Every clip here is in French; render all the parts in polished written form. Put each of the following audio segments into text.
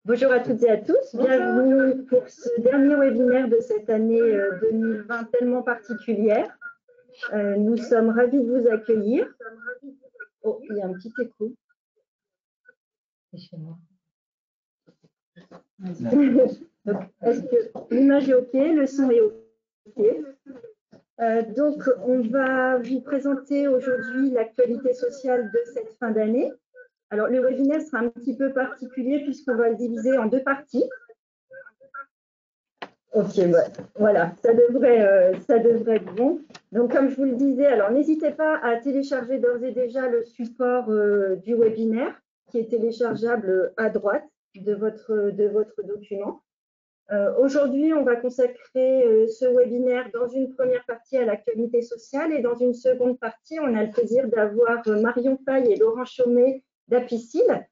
Bonjour à toutes et à tous, bienvenue pour ce dernier webinaire de cette année 2020 tellement particulière. Nous sommes ravis de vous accueillir. Oh, il y a un petit écho. C'est chez moi. Est-ce que l'image est OK, le son est OK? Donc, on va vous présenter aujourd'hui l'actualité sociale de cette fin d'année. Alors, le webinaire sera un petit peu particulier puisqu'on va le diviser en deux parties. Ok, voilà, ça devrait être bon. Donc, comme je vous le disais, alors n'hésitez pas à télécharger d'ores et déjà le support du webinaire qui est téléchargeable à droite de votre document. Aujourd'hui, on va consacrer ce webinaire dans une première partie à l'actualité sociale et dans une seconde partie, on a le plaisir d'avoir Marion Faye et Laurent Chaumet d'Apicil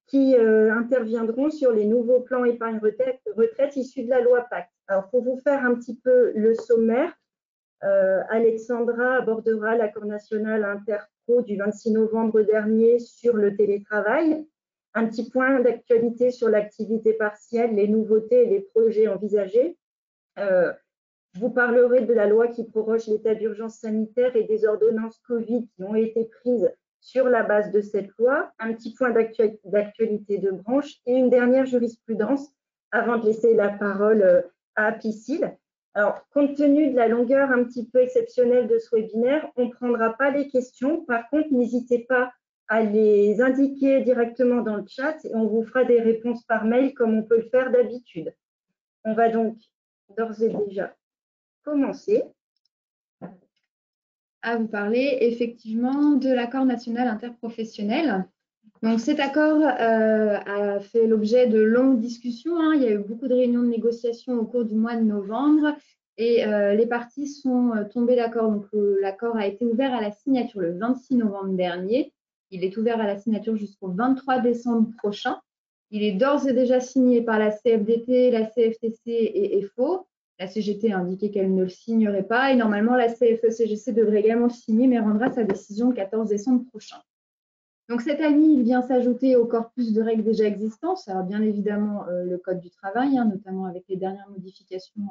qui interviendront sur les nouveaux plans épargne retraite issus de la loi Pacte. Alors, pour vous faire un petit peu le sommaire, Alexandra abordera l'accord national interpro du 26 novembre dernier sur le télétravail, un petit point d'actualité sur l'activité partielle, les nouveautés et les projets envisagés. Je vous parlerai de la loi qui proroge l'état d'urgence sanitaire et des ordonnances Covid qui ont été prises sur la base de cette loi, un petit point d'actualité de branche et une dernière jurisprudence avant de laisser la parole à Apicil. Alors, compte tenu de la longueur un petit peu exceptionnelle de ce webinaire, on ne prendra pas les questions. Par contre, n'hésitez pas à les indiquer directement dans le chat et on vous fera des réponses par mail comme on peut le faire d'habitude. On va donc d'ores et déjà commencer à vous parler effectivement de l'accord national interprofessionnel. Donc cet accord a fait l'objet de longues discussions, hein. Il y a eu beaucoup de réunions de négociation au cours du mois de novembre et les parties sont tombées d'accord. Donc l'accord a été ouvert à la signature le 26 novembre dernier. Il est ouvert à la signature jusqu'au 23 décembre prochain. Il est d'ores et déjà signé par la CFDT, la CFTC et EFO. La CGT a indiqué qu'elle ne le signerait pas et normalement la CFE-CGC devrait également le signer mais rendra sa décision le 14 décembre prochain. Donc cette année, il vient s'ajouter au corpus de règles déjà existantes. Alors bien évidemment le Code du travail, hein, notamment avec les dernières modifications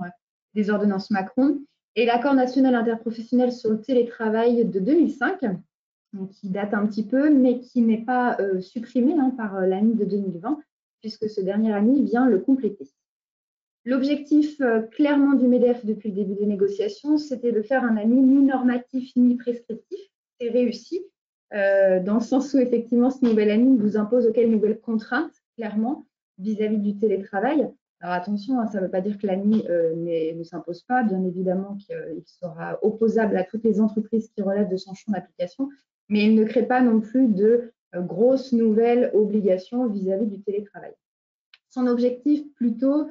des ordonnances Macron, et l'accord national interprofessionnel sur le télétravail de 2005, donc, qui date un petit peu, mais qui n'est pas supprimé hein, par l'ANI de 2020, puisque ce dernier ANI vient le compléter. L'objectif clairement du MEDEF depuis le début des négociations, c'était de faire un ANI ni normatif ni prescriptif. C'est réussi, dans le sens où effectivement ce nouvel ANI vous impose auxquelles nouvelles contraintes, clairement, vis-à-vis du télétravail. Alors attention, hein, ça ne veut pas dire que l'ANI ne s'impose pas, bien évidemment qu'il sera opposable à toutes les entreprises qui relèvent de son champ d'application, mais il ne crée pas non plus de grosses nouvelles obligations vis-à-vis du télétravail. Son objectif plutôt,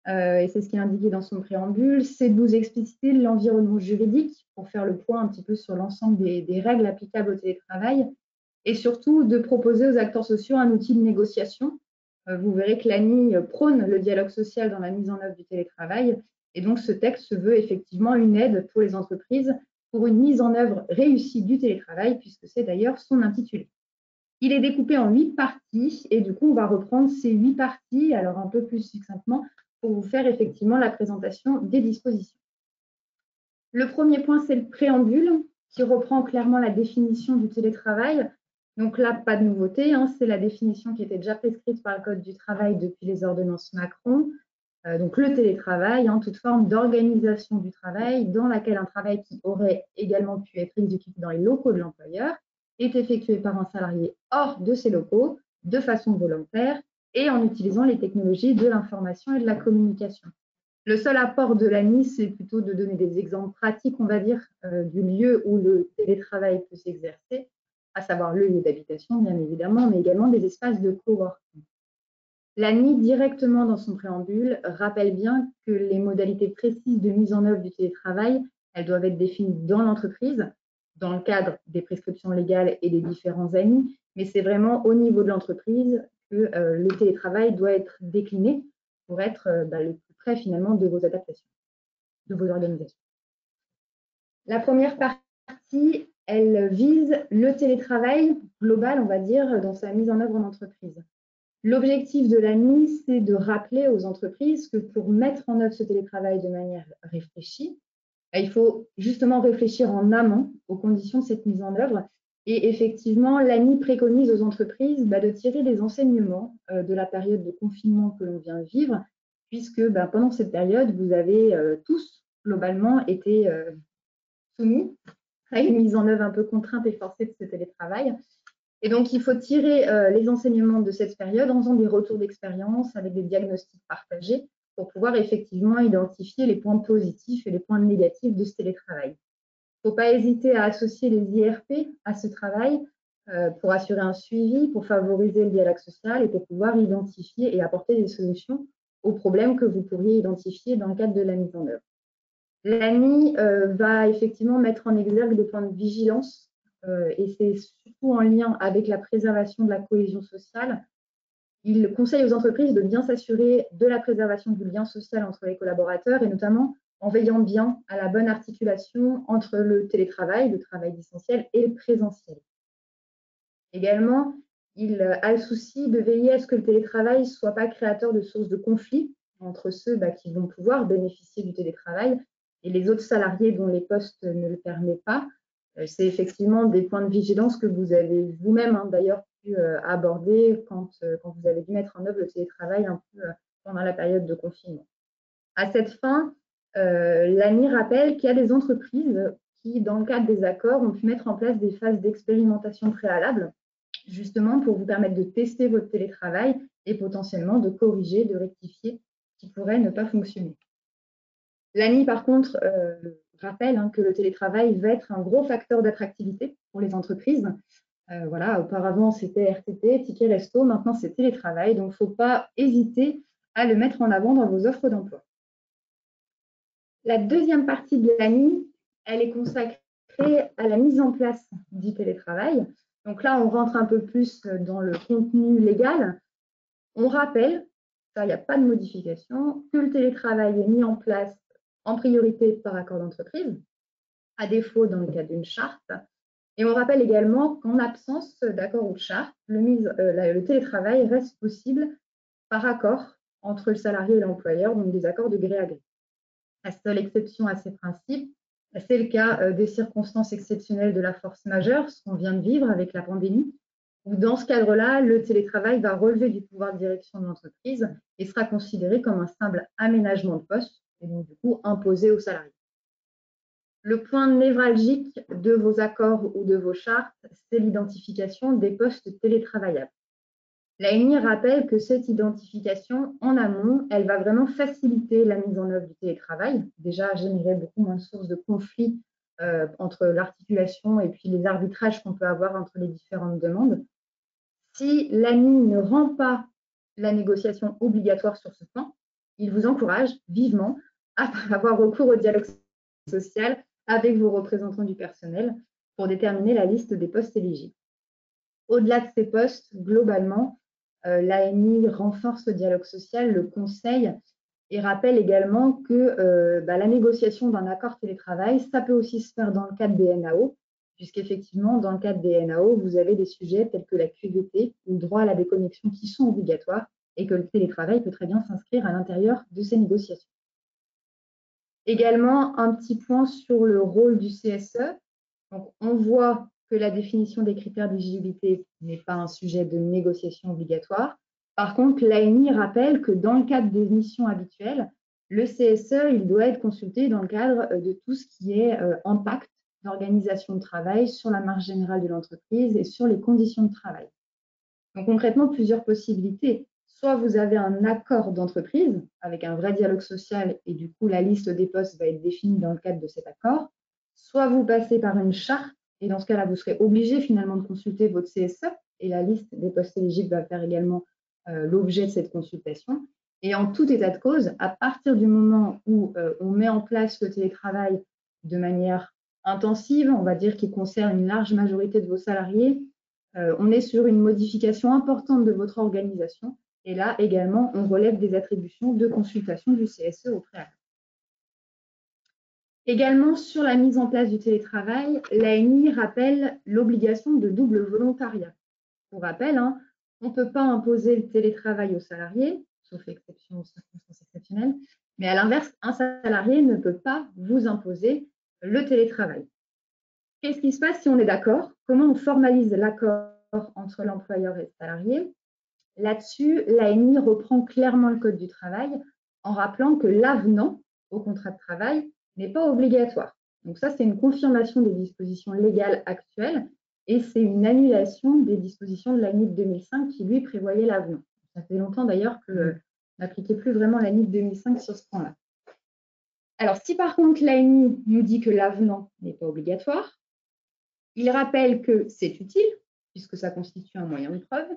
et c'est ce qui est indiqué dans son préambule, c'est de vous expliciter l'environnement juridique pour faire le point un petit peu sur l'ensemble des règles applicables au télétravail et surtout de proposer aux acteurs sociaux un outil de négociation. Vous verrez que l'ANI prône le dialogue social dans la mise en œuvre du télétravail et donc ce texte se veut effectivement une aide pour les entreprises pour une mise en œuvre réussie du télétravail puisque c'est d'ailleurs son intitulé. Il est découpé en 8 parties et du coup, on va reprendre ces 8 parties, alors un peu plus succinctement, pour vous faire effectivement la présentation des dispositions. Le premier point, c'est le préambule qui reprend clairement la définition du télétravail. Donc là, pas de nouveauté, hein, c'est la définition qui était déjà prescrite par le Code du travail depuis les ordonnances Macron. Donc le télétravail, hein, toute forme d'organisation du travail dans laquelle un travail qui aurait également pu être exécuté dans les locaux de l'employeur est effectué par un salarié hors de ses locaux, de façon volontaire et en utilisant les technologies de l'information et de la communication. Le seul apport de l'ANI, c'est plutôt de donner des exemples pratiques, on va dire, du lieu où le télétravail peut s'exercer, à savoir le lieu d'habitation, bien évidemment, mais également des espaces de coworking. L'ANI, directement dans son préambule, rappelle bien que les modalités précises de mise en œuvre du télétravail, elles doivent être définies dans l'entreprise, dans le cadre des prescriptions légales et des différents ANI, mais c'est vraiment au niveau de l'entreprise que le télétravail doit être décliné pour être le plus près finalement de vos adaptations, de vos organisations. La première partie, elle vise le télétravail global, on va dire, dans sa mise en œuvre en entreprise. L'objectif de l'ANI, c'est de rappeler aux entreprises que pour mettre en œuvre ce télétravail de manière réfléchie, il faut justement réfléchir en amont aux conditions de cette mise en œuvre. Et effectivement, l'ANI préconise aux entreprises de tirer des enseignements de la période de confinement que l'on vient de vivre, puisque pendant cette période, vous avez tous globalement été soumis à une mise en œuvre un peu contrainte et forcée de ce télétravail. Et donc, il faut tirer les enseignements de cette période en faisant des retours d'expérience avec des diagnostics partagés pour pouvoir effectivement identifier les points positifs et les points négatifs de ce télétravail. Il ne faut pas hésiter à associer les IRP à ce travail pour assurer un suivi, pour favoriser le dialogue social et pour pouvoir identifier et apporter des solutions aux problèmes que vous pourriez identifier dans le cadre de la mise en œuvre. L'ANI va effectivement mettre en exergue des points de vigilance et c'est surtout en lien avec la préservation de la cohésion sociale. Il conseille aux entreprises de bien s'assurer de la préservation du lien social entre les collaborateurs et notamment en veillant bien à la bonne articulation entre le télétravail, le travail distanciel et le présentiel. Également, il a le souci de veiller à ce que le télétravail ne soit pas créateur de sources de conflits entre ceux qui vont pouvoir bénéficier du télétravail et les autres salariés dont les postes ne le permettent pas. C'est effectivement des points de vigilance que vous avez vous-même d'ailleurs pu aborder quand vous avez dû mettre en œuvre le télétravail un peu pendant la période de confinement. À cette fin, l'ANI rappelle qu'il y a des entreprises qui, dans le cadre des accords, ont pu mettre en place des phases d'expérimentation préalables, justement pour vous permettre de tester votre télétravail et potentiellement de corriger, de rectifier ce qui pourrait ne pas fonctionner. L'ANI, par contre, rappelle que le télétravail va être un gros facteur d'attractivité pour les entreprises. Auparavant, c'était RTT, ticket resto, maintenant c'est télétravail, donc il ne faut pas hésiter à le mettre en avant dans vos offres d'emploi. La deuxième partie de l'ANI, elle est consacrée à la mise en place du télétravail. Donc là, on rentre un peu plus dans le contenu légal. On rappelle, ça, il n'y a pas de modification, que le télétravail est mis en place en priorité par accord d'entreprise, à défaut dans le cas d'une charte. Et on rappelle également qu'en absence d'accord ou de charte, le télétravail reste possible par accord entre le salarié et l'employeur, donc des accords de gré à gré. La seule exception à ces principes, c'est le cas des circonstances exceptionnelles de la force majeure, ce qu'on vient de vivre avec la pandémie, où dans ce cadre-là, le télétravail va relever du pouvoir de direction de l'entreprise et sera considéré comme un simple aménagement de poste, et donc du coup imposé aux salariés. Le point névralgique de vos accords ou de vos chartes, c'est l'identification des postes télétravaillables. L'ANI rappelle que cette identification en amont, elle va vraiment faciliter la mise en œuvre du télétravail, déjà générer beaucoup moins de sources de conflits entre l'articulation et puis les arbitrages qu'on peut avoir entre les différentes demandes. Si l'ANI ne rend pas la négociation obligatoire sur ce point, il vous encourage vivement à avoir recours au dialogue social avec vos représentants du personnel pour déterminer la liste des postes éligibles. Au-delà de ces postes, globalement, l'ANI renforce le dialogue social, le conseil et rappelle également que la négociation d'un accord télétravail, ça peut aussi se faire dans le cadre des NAO, puisqu'effectivement, dans le cadre des NAO, vous avez des sujets tels que la QVT ou le droit à la déconnexion qui sont obligatoires et que le télétravail peut très bien s'inscrire à l'intérieur de ces négociations. Également, un petit point sur le rôle du CSE. Donc, on voit que la définition des critères d'éligibilité n'est pas un sujet de négociation obligatoire. Par contre, l'ANI rappelle que dans le cadre des missions habituelles, le CSE, il doit être consulté dans le cadre de tout ce qui est impact d'organisation de travail sur la marge générale de l'entreprise et sur les conditions de travail. Donc concrètement, plusieurs possibilités. Soit vous avez un accord d'entreprise avec un vrai dialogue social et du coup, la liste des postes va être définie dans le cadre de cet accord. Soit vous passez par une charte et dans ce cas-là, vous serez obligé finalement de consulter votre CSE et la liste des postes éligibles va faire également l'objet de cette consultation. Et en tout état de cause, à partir du moment où on met en place le télétravail de manière intensive, on va dire qui concerne une large majorité de vos salariés, on est sur une modification importante de votre organisation. Et là également, on relève des attributions de consultation du CSE au préalable. Également, sur la mise en place du télétravail, l'ANI rappelle l'obligation de double volontariat. Pour rappel, On ne peut pas imposer le télétravail aux salariés, sauf exception aux circonstances exceptionnelles. Mais à l'inverse, un salarié ne peut pas vous imposer le télétravail. Qu'est-ce qui se passe si on est d'accord? Comment on formalise l'accord entre l'employeur et le salarié? Là-dessus, l'ANI reprend clairement le Code du travail en rappelant que l'avenant au contrat de travail n'est pas obligatoire. Donc ça, c'est une confirmation des dispositions légales actuelles et c'est une annulation des dispositions de l'ANI de 2005 qui, lui, prévoyait l'avenant. Ça fait longtemps d'ailleurs qu'on n'appliquait plus vraiment l'ANI de 2005 sur ce point-là. Alors, si par contre l'ANI nous dit que l'avenant n'est pas obligatoire, il rappelle que c'est utile, puisque ça constitue un moyen de preuve,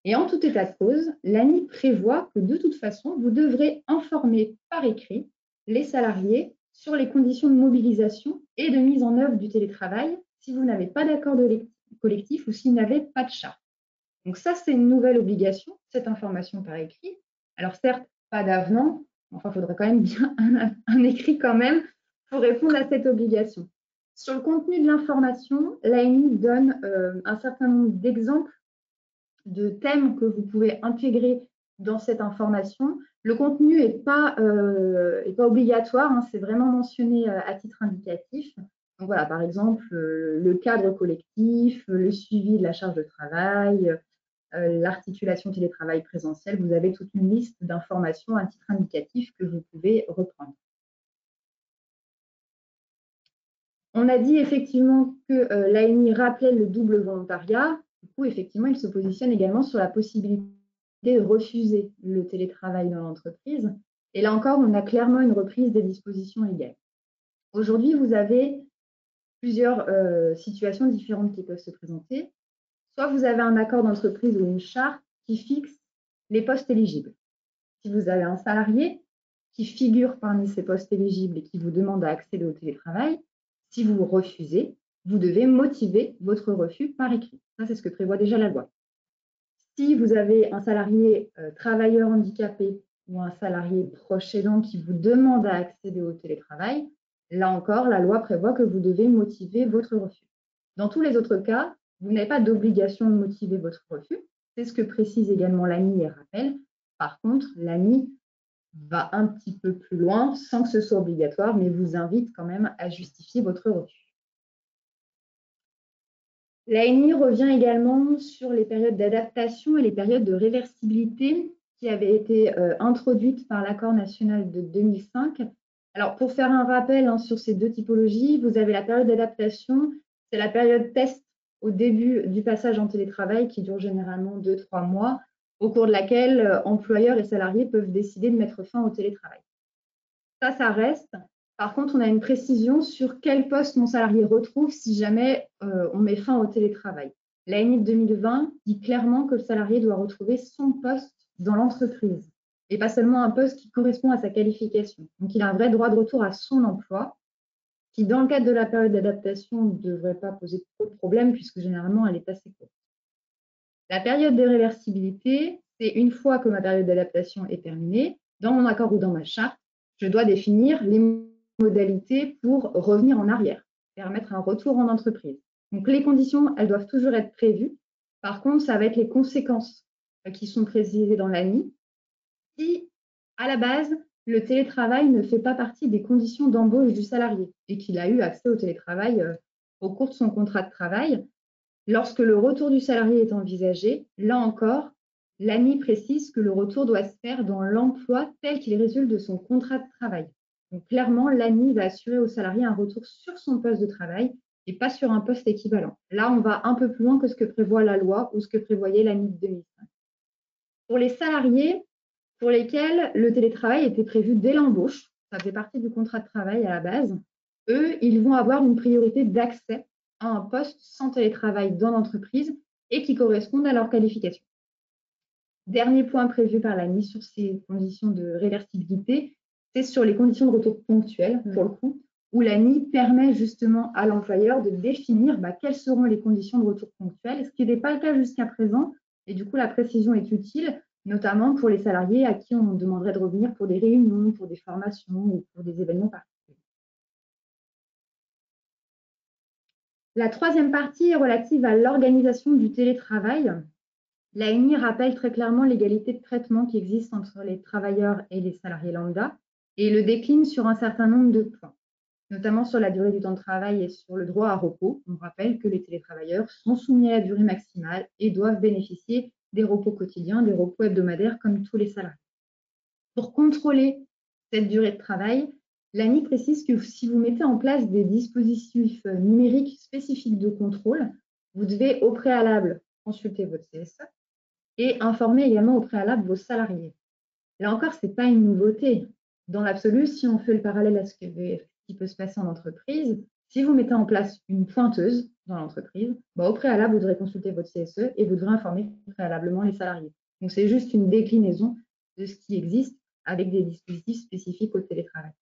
et en tout état de cause, l'ANI prévoit que de toute façon, vous devrez informer par écrit les salariés sur les conditions de mobilisation et de mise en œuvre du télétravail si vous n'avez pas d'accord collectif ou si vous n'avez pas de charte. Donc ça, c'est une nouvelle obligation, cette information par écrit. Alors certes, pas d'avenant, enfin, il faudrait quand même bien un écrit quand même pour répondre à cette obligation. Sur le contenu de l'information, l'ANI donne un certain nombre d'exemples de thèmes que vous pouvez intégrer dans cette information. Le contenu n'est pas obligatoire, hein, c'est vraiment mentionné à titre indicatif. Donc voilà, par exemple, le cadre collectif, le suivi de la charge de travail, l'articulation télétravail présentiel. Vous avez toute une liste d'informations à titre indicatif que vous pouvez reprendre. On a dit effectivement que l'ANI rappelait le double volontariat. Du coup, effectivement, il se positionne également sur la possibilité de refuser le télétravail dans l'entreprise. Et là encore, on a clairement une reprise des dispositions légales. Aujourd'hui, vous avez plusieurs situations différentes qui peuvent se présenter. Soit vous avez un accord d'entreprise ou une charte qui fixe les postes éligibles. Si vous avez un salarié qui figure parmi ces postes éligibles et qui vous demande à accéder au télétravail, si vous refusez, vous devez motiver votre refus par écrit. Ça, c'est ce que prévoit déjà la loi. Si vous avez un salarié travailleur handicapé ou un salarié proche aidant qui vous demande à accéder au télétravail, là encore, la loi prévoit que vous devez motiver votre refus. Dans tous les autres cas, vous n'avez pas d'obligation de motiver votre refus. C'est ce que précise également l'ANI et rappelle. Par contre, l'ANI va un petit peu plus loin sans que ce soit obligatoire, mais vous invite quand même à justifier votre refus. L'ANI revient également sur les périodes d'adaptation et les périodes de réversibilité qui avaient été introduites par l'accord national de 2005. Alors, pour faire un rappel sur ces deux typologies, vous avez la période d'adaptation, c'est la période test au début du passage en télétravail qui dure généralement 2-3 mois, au cours de laquelle employeurs et salariés peuvent décider de mettre fin au télétravail. Ça reste. Par contre, on a une précision sur quel poste mon salarié retrouve si jamais on met fin au télétravail. L'ANI de 2020 dit clairement que le salarié doit retrouver son poste dans l'entreprise et pas seulement un poste qui correspond à sa qualification. Donc, il a un vrai droit de retour à son emploi qui, dans le cadre de la période d'adaptation, ne devrait pas poser trop de problèmes puisque généralement, elle est assez courte. La période de réversibilité, c'est une fois que ma période d'adaptation est terminée, dans mon accord ou dans ma charte, je dois définir les modalités pour revenir en arrière, permettre un retour en entreprise. Donc, les conditions, elles doivent toujours être prévues. Par contre, ça va être les conséquences qui sont précisées dans l'ANI. Si, à la base, le télétravail ne fait pas partie des conditions d'embauche du salarié et qu'il a eu accès au télétravail au cours de son contrat de travail, lorsque le retour du salarié est envisagé, là encore, l'ANI précise que le retour doit se faire dans l'emploi tel qu'il résulte de son contrat de travail. Donc clairement, l'ANI va assurer au salarié un retour sur son poste de travail et pas sur un poste équivalent. Là, on va un peu plus loin que ce que prévoit la loi ou ce que prévoyait l'ANI de 2005. Pour les salariés pour lesquels le télétravail était prévu dès l'embauche, ça fait partie du contrat de travail à la base, eux, ils vont avoir une priorité d'accès à un poste sans télétravail dans l'entreprise et qui correspondent à leur qualification. Dernier point prévu par l'ANI sur ces conditions de réversibilité, c'est sur les conditions de retour ponctuelles, pour le coup, où l'ANI permet justement à l'employeur de définir quelles seront les conditions de retour ponctuelles, ce qui n'est pas le cas jusqu'à présent, et du coup la précision est utile, notamment pour les salariés à qui on demanderait de revenir pour des réunions, pour des formations ou pour des événements particuliers. La troisième partie est relative à l'organisation du télétravail. L'ANI rappelle très clairement l'égalité de traitement qui existe entre les travailleurs et les salariés lambda et le décline sur un certain nombre de points, notamment sur la durée du temps de travail et sur le droit à repos. On rappelle que les télétravailleurs sont soumis à la durée maximale et doivent bénéficier des repos quotidiens, des repos hebdomadaires comme tous les salariés. Pour contrôler cette durée de travail, l'ANI précise que si vous mettez en place des dispositifs numériques spécifiques de contrôle, vous devez au préalable consulter votre CSE et informer également au préalable vos salariés. Là encore, ce n'est pas une nouveauté. Dans l'absolu, si on fait le parallèle à ce qui peut se passer en entreprise, si vous mettez en place une pointeuse dans l'entreprise, au préalable, vous devrez consulter votre CSE et vous devrez informer préalablement les salariés. Donc, c'est juste une déclinaison de ce qui existe avec des dispositifs spécifiques au télétravail.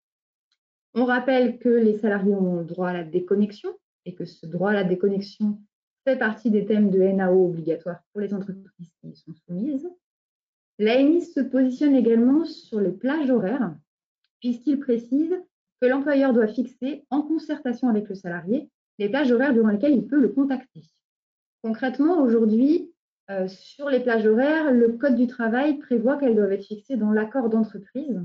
On rappelle que les salariés ont le droit à la déconnexion et que ce droit à la déconnexion fait partie des thèmes de NAO obligatoires pour les entreprises qui y sont soumises. L'ANI se positionne également sur les plages horaires, puisqu'il précise que l'employeur doit fixer, en concertation avec le salarié, les plages horaires durant lesquelles il peut le contacter. Concrètement, aujourd'hui, sur les plages horaires, le Code du travail prévoit qu'elles doivent être fixées dans l'accord d'entreprise.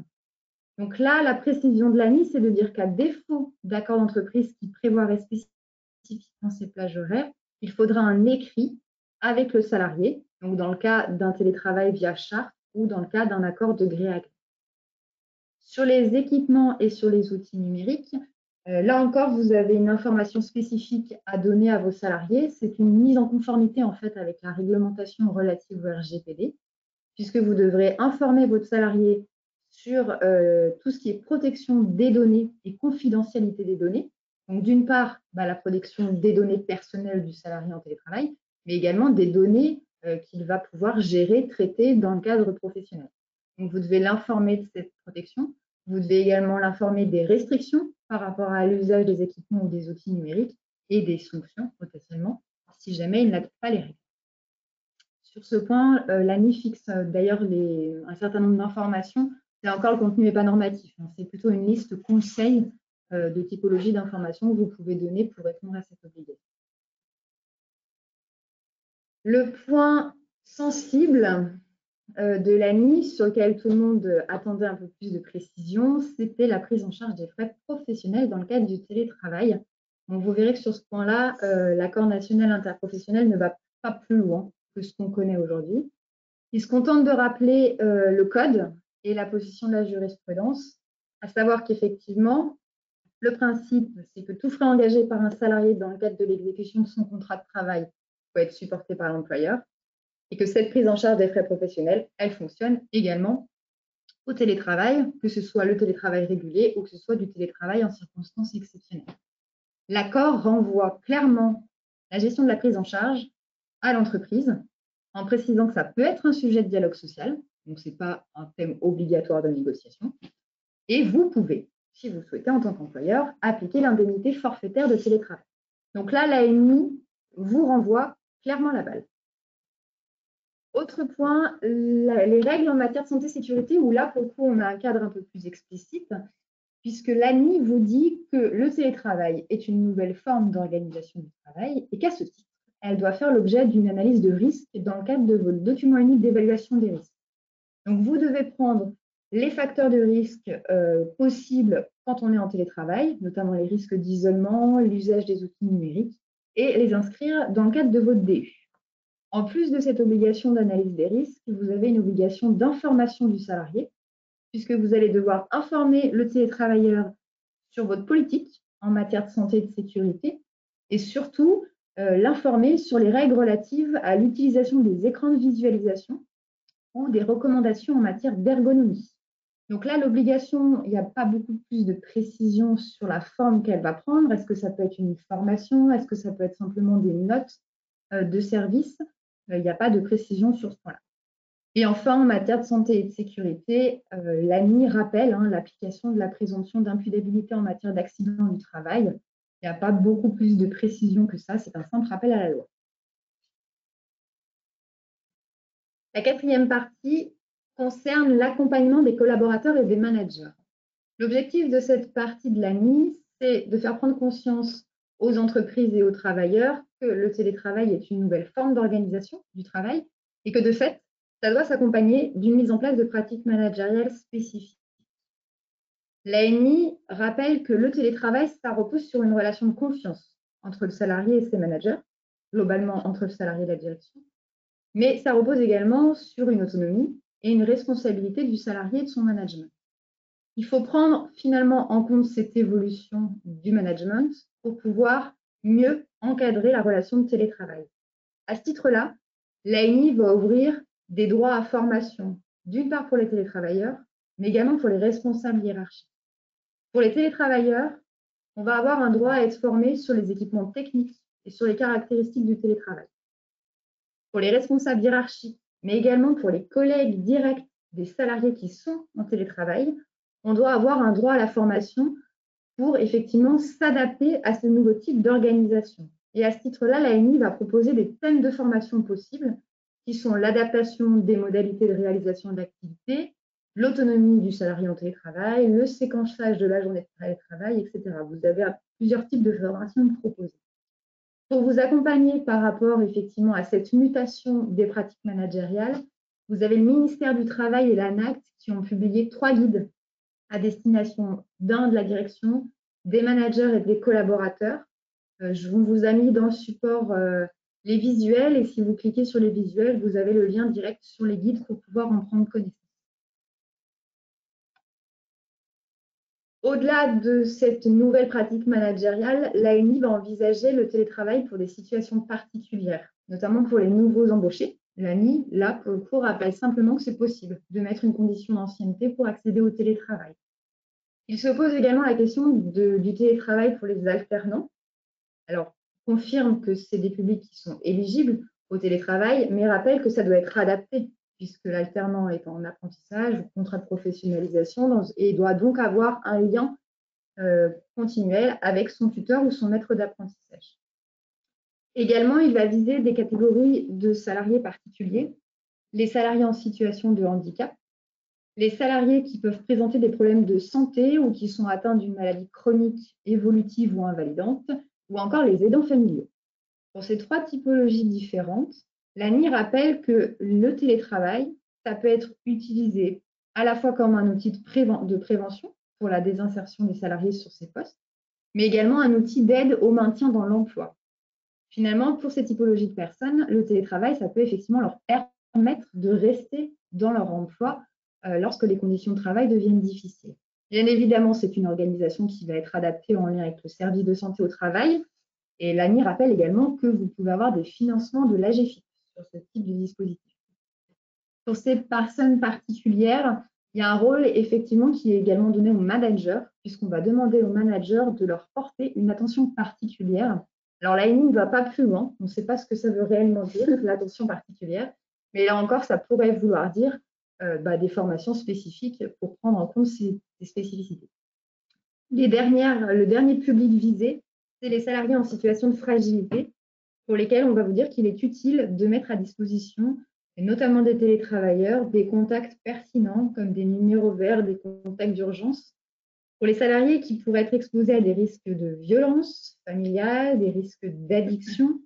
Donc là, la précision de l'ANI, c'est de dire qu'à défaut d'accord d'entreprise qui prévoirait spécifiquement ces plages horaires, il faudra un écrit avec le salarié, donc dans le cas d'un télétravail via charte ou dans le cas d'un accord de gré à gré. Sur les équipements et sur les outils numériques, là encore, vous avez une information spécifique à donner à vos salariés. C'est une mise en conformité en fait avec la réglementation relative au RGPD, puisque vous devrez informer votre salarié sur tout ce qui est protection des données et confidentialité des données. Donc, d'une part, la protection des données personnelles du salarié en télétravail, mais également des données qu'il va pouvoir gérer, traiter dans le cadre professionnel. Donc, vous devez l'informer de cette protection. Vous devez également l'informer des restrictions par rapport à l'usage des équipements ou des outils numériques et des sanctions potentiellement si jamais il n'applique pas les règles. Sur ce point, l'ANI fixe d'ailleurs un certain nombre d'informations. Là encore, le contenu n'est pas normatif. C'est plutôt une liste conseil de typologie d'informations que vous pouvez donner pour répondre à cette obligation. Le point sensible de l'ANI, sur lequel tout le monde attendait un peu plus de précision, c'était la prise en charge des frais professionnels dans le cadre du télétravail. Donc, vous verrez que sur ce point-là, l'accord national interprofessionnel ne va pas plus loin que ce qu'on connaît aujourd'hui. Il se contente de rappeler le code et la position de la jurisprudence, à savoir qu'effectivement, le principe, c'est que tout frais engagé par un salarié dans le cadre de l'exécution de son contrat de travail peut être supporté par l'employeur et que cette prise en charge des frais professionnels, elle fonctionne également au télétravail, que ce soit le télétravail régulier ou que ce soit du télétravail en circonstances exceptionnelles. L'accord renvoie clairement la gestion de la prise en charge à l'entreprise, en précisant que ça peut être un sujet de dialogue social, donc ce n'est pas un thème obligatoire de négociation, et vous pouvez, si vous souhaitez en tant qu'employeur, appliquer l'indemnité forfaitaire de télétravail. Donc là, l'ANI vous renvoie clairement la balle. Autre point, les règles en matière de santé et sécurité, où là, pour le coup, on a un cadre un peu plus explicite, puisque l'ANI vous dit que le télétravail est une nouvelle forme d'organisation du travail et qu'à ce titre, elle doit faire l'objet d'une analyse de risque dans le cadre de votre document unique d'évaluation des risques. Donc, vous devez prendre les facteurs de risque possibles quand on est en télétravail, notamment les risques d'isolement, l'usage des outils numériques, et les inscrire dans le cadre de votre DU. En plus de cette obligation d'analyse des risques, vous avez une obligation d'information du salarié, puisque vous allez devoir informer le télétravailleur sur votre politique en matière de santé et de sécurité, et surtout l'informer sur les règles relatives à l'utilisation des écrans de visualisation ou des recommandations en matière d'ergonomie. Donc là, l'obligation, il n'y a pas beaucoup plus de précision sur la forme qu'elle va prendre. Est-ce que ça peut être une formation? Est-ce que ça peut être simplement des notes de service? Il n'y a pas de précision sur ce point-là. Et enfin, en matière de santé et de sécurité, l'ANI rappelle l'application de la présomption d'imputabilité en matière d'accident du travail. Il n'y a pas beaucoup plus de précision que ça, c'est un simple rappel à la loi. La quatrième partie concerne l'accompagnement des collaborateurs et des managers. L'objectif de cette partie de l'ANI, c'est de faire prendre conscience aux entreprises et aux travailleurs que le télétravail est une nouvelle forme d'organisation du travail et que de fait, ça doit s'accompagner d'une mise en place de pratiques managériales spécifiques. L'ANI rappelle que le télétravail, ça repose sur une relation de confiance entre le salarié et ses managers, globalement entre le salarié et la direction, mais ça repose également sur une autonomie et une responsabilité du salarié et de son management. Il faut prendre finalement en compte cette évolution du management pour pouvoir mieux encadrer la relation de télétravail. À ce titre-là, l'ANI va ouvrir des droits à formation, d'une part pour les télétravailleurs, mais également pour les responsables hiérarchiques. Pour les télétravailleurs, on va avoir un droit à être formé sur les équipements techniques et sur les caractéristiques du télétravail. Pour les responsables hiérarchiques, mais également pour les collègues directs des salariés qui sont en télétravail, on doit avoir un droit à la formation pour effectivement s'adapter à ce nouveau type d'organisation. Et à ce titre-là, l'ANI va proposer des thèmes de formation possibles qui sont l'adaptation des modalités de réalisation d'activités, l'autonomie du salarié en télétravail, le séquençage de la journée de télétravail, etc. Vous avez plusieurs types de formations proposées. Pour vous accompagner par rapport effectivement à cette mutation des pratiques managériales, vous avez le ministère du Travail et l'ANACT qui ont publié 3 guides à destination de la direction, des managers et des collaborateurs. Je vous ai mis dans le support les visuels et si vous cliquez sur les visuels, vous avez le lien direct sur les guides pour pouvoir en prendre connaissance. Au-delà de cette nouvelle pratique managériale, l'ANI va envisager le télétravail pour des situations particulières, notamment pour les nouveaux embauchés. L'ANI, là, pour le coup, rappelle simplement que c'est possible de mettre une condition d'ancienneté pour accéder au télétravail. Il se pose également la question du télétravail pour les alternants. Alors, confirme que c'est des publics qui sont éligibles au télétravail, mais rappelle que ça doit être adapté, puisque l'alternant est en apprentissage ou contrat de professionnalisation et doit donc avoir un lien continuel avec son tuteur ou son maître d'apprentissage. Également, il va viser des catégories de salariés particuliers, les salariés en situation de handicap, les salariés qui peuvent présenter des problèmes de santé ou qui sont atteints d'une maladie chronique, évolutive ou invalidante, ou encore les aidants familiaux. Pour ces 3 typologies différentes, l'ANI rappelle que le télétravail, ça peut être utilisé à la fois comme un outil de prévention pour la désinsertion des salariés sur ces postes, mais également un outil d'aide au maintien dans l'emploi. Finalement, pour ces typologies de personnes, le télétravail, ça peut effectivement leur permettre de rester dans leur emploi lorsque les conditions de travail deviennent difficiles. Bien évidemment, c'est une organisation qui va être adaptée en lien avec le service de santé au travail. Et l'ANI rappelle également que vous pouvez avoir des financements de l'AGEFIP sur ce type de dispositif. Pour ces personnes particulières, il y a un rôle effectivement qui est également donné aux managers, puisqu'on va demander aux managers de leur porter une attention particulière. Alors l'ANI ne va pas plus loin, on ne sait pas ce que ça veut réellement dire, l'attention particulière, mais là encore, ça pourrait vouloir dire des formations spécifiques pour prendre en compte ces spécificités. Le dernier public visé, c'est les salariés en situation de fragilité, pour lesquels on va vous dire qu'il est utile de mettre à disposition, et notamment des télétravailleurs, des contacts pertinents comme des numéros verts, des contacts d'urgence. Pour les salariés qui pourraient être exposés à des risques de violence familiale, des risques d'addiction.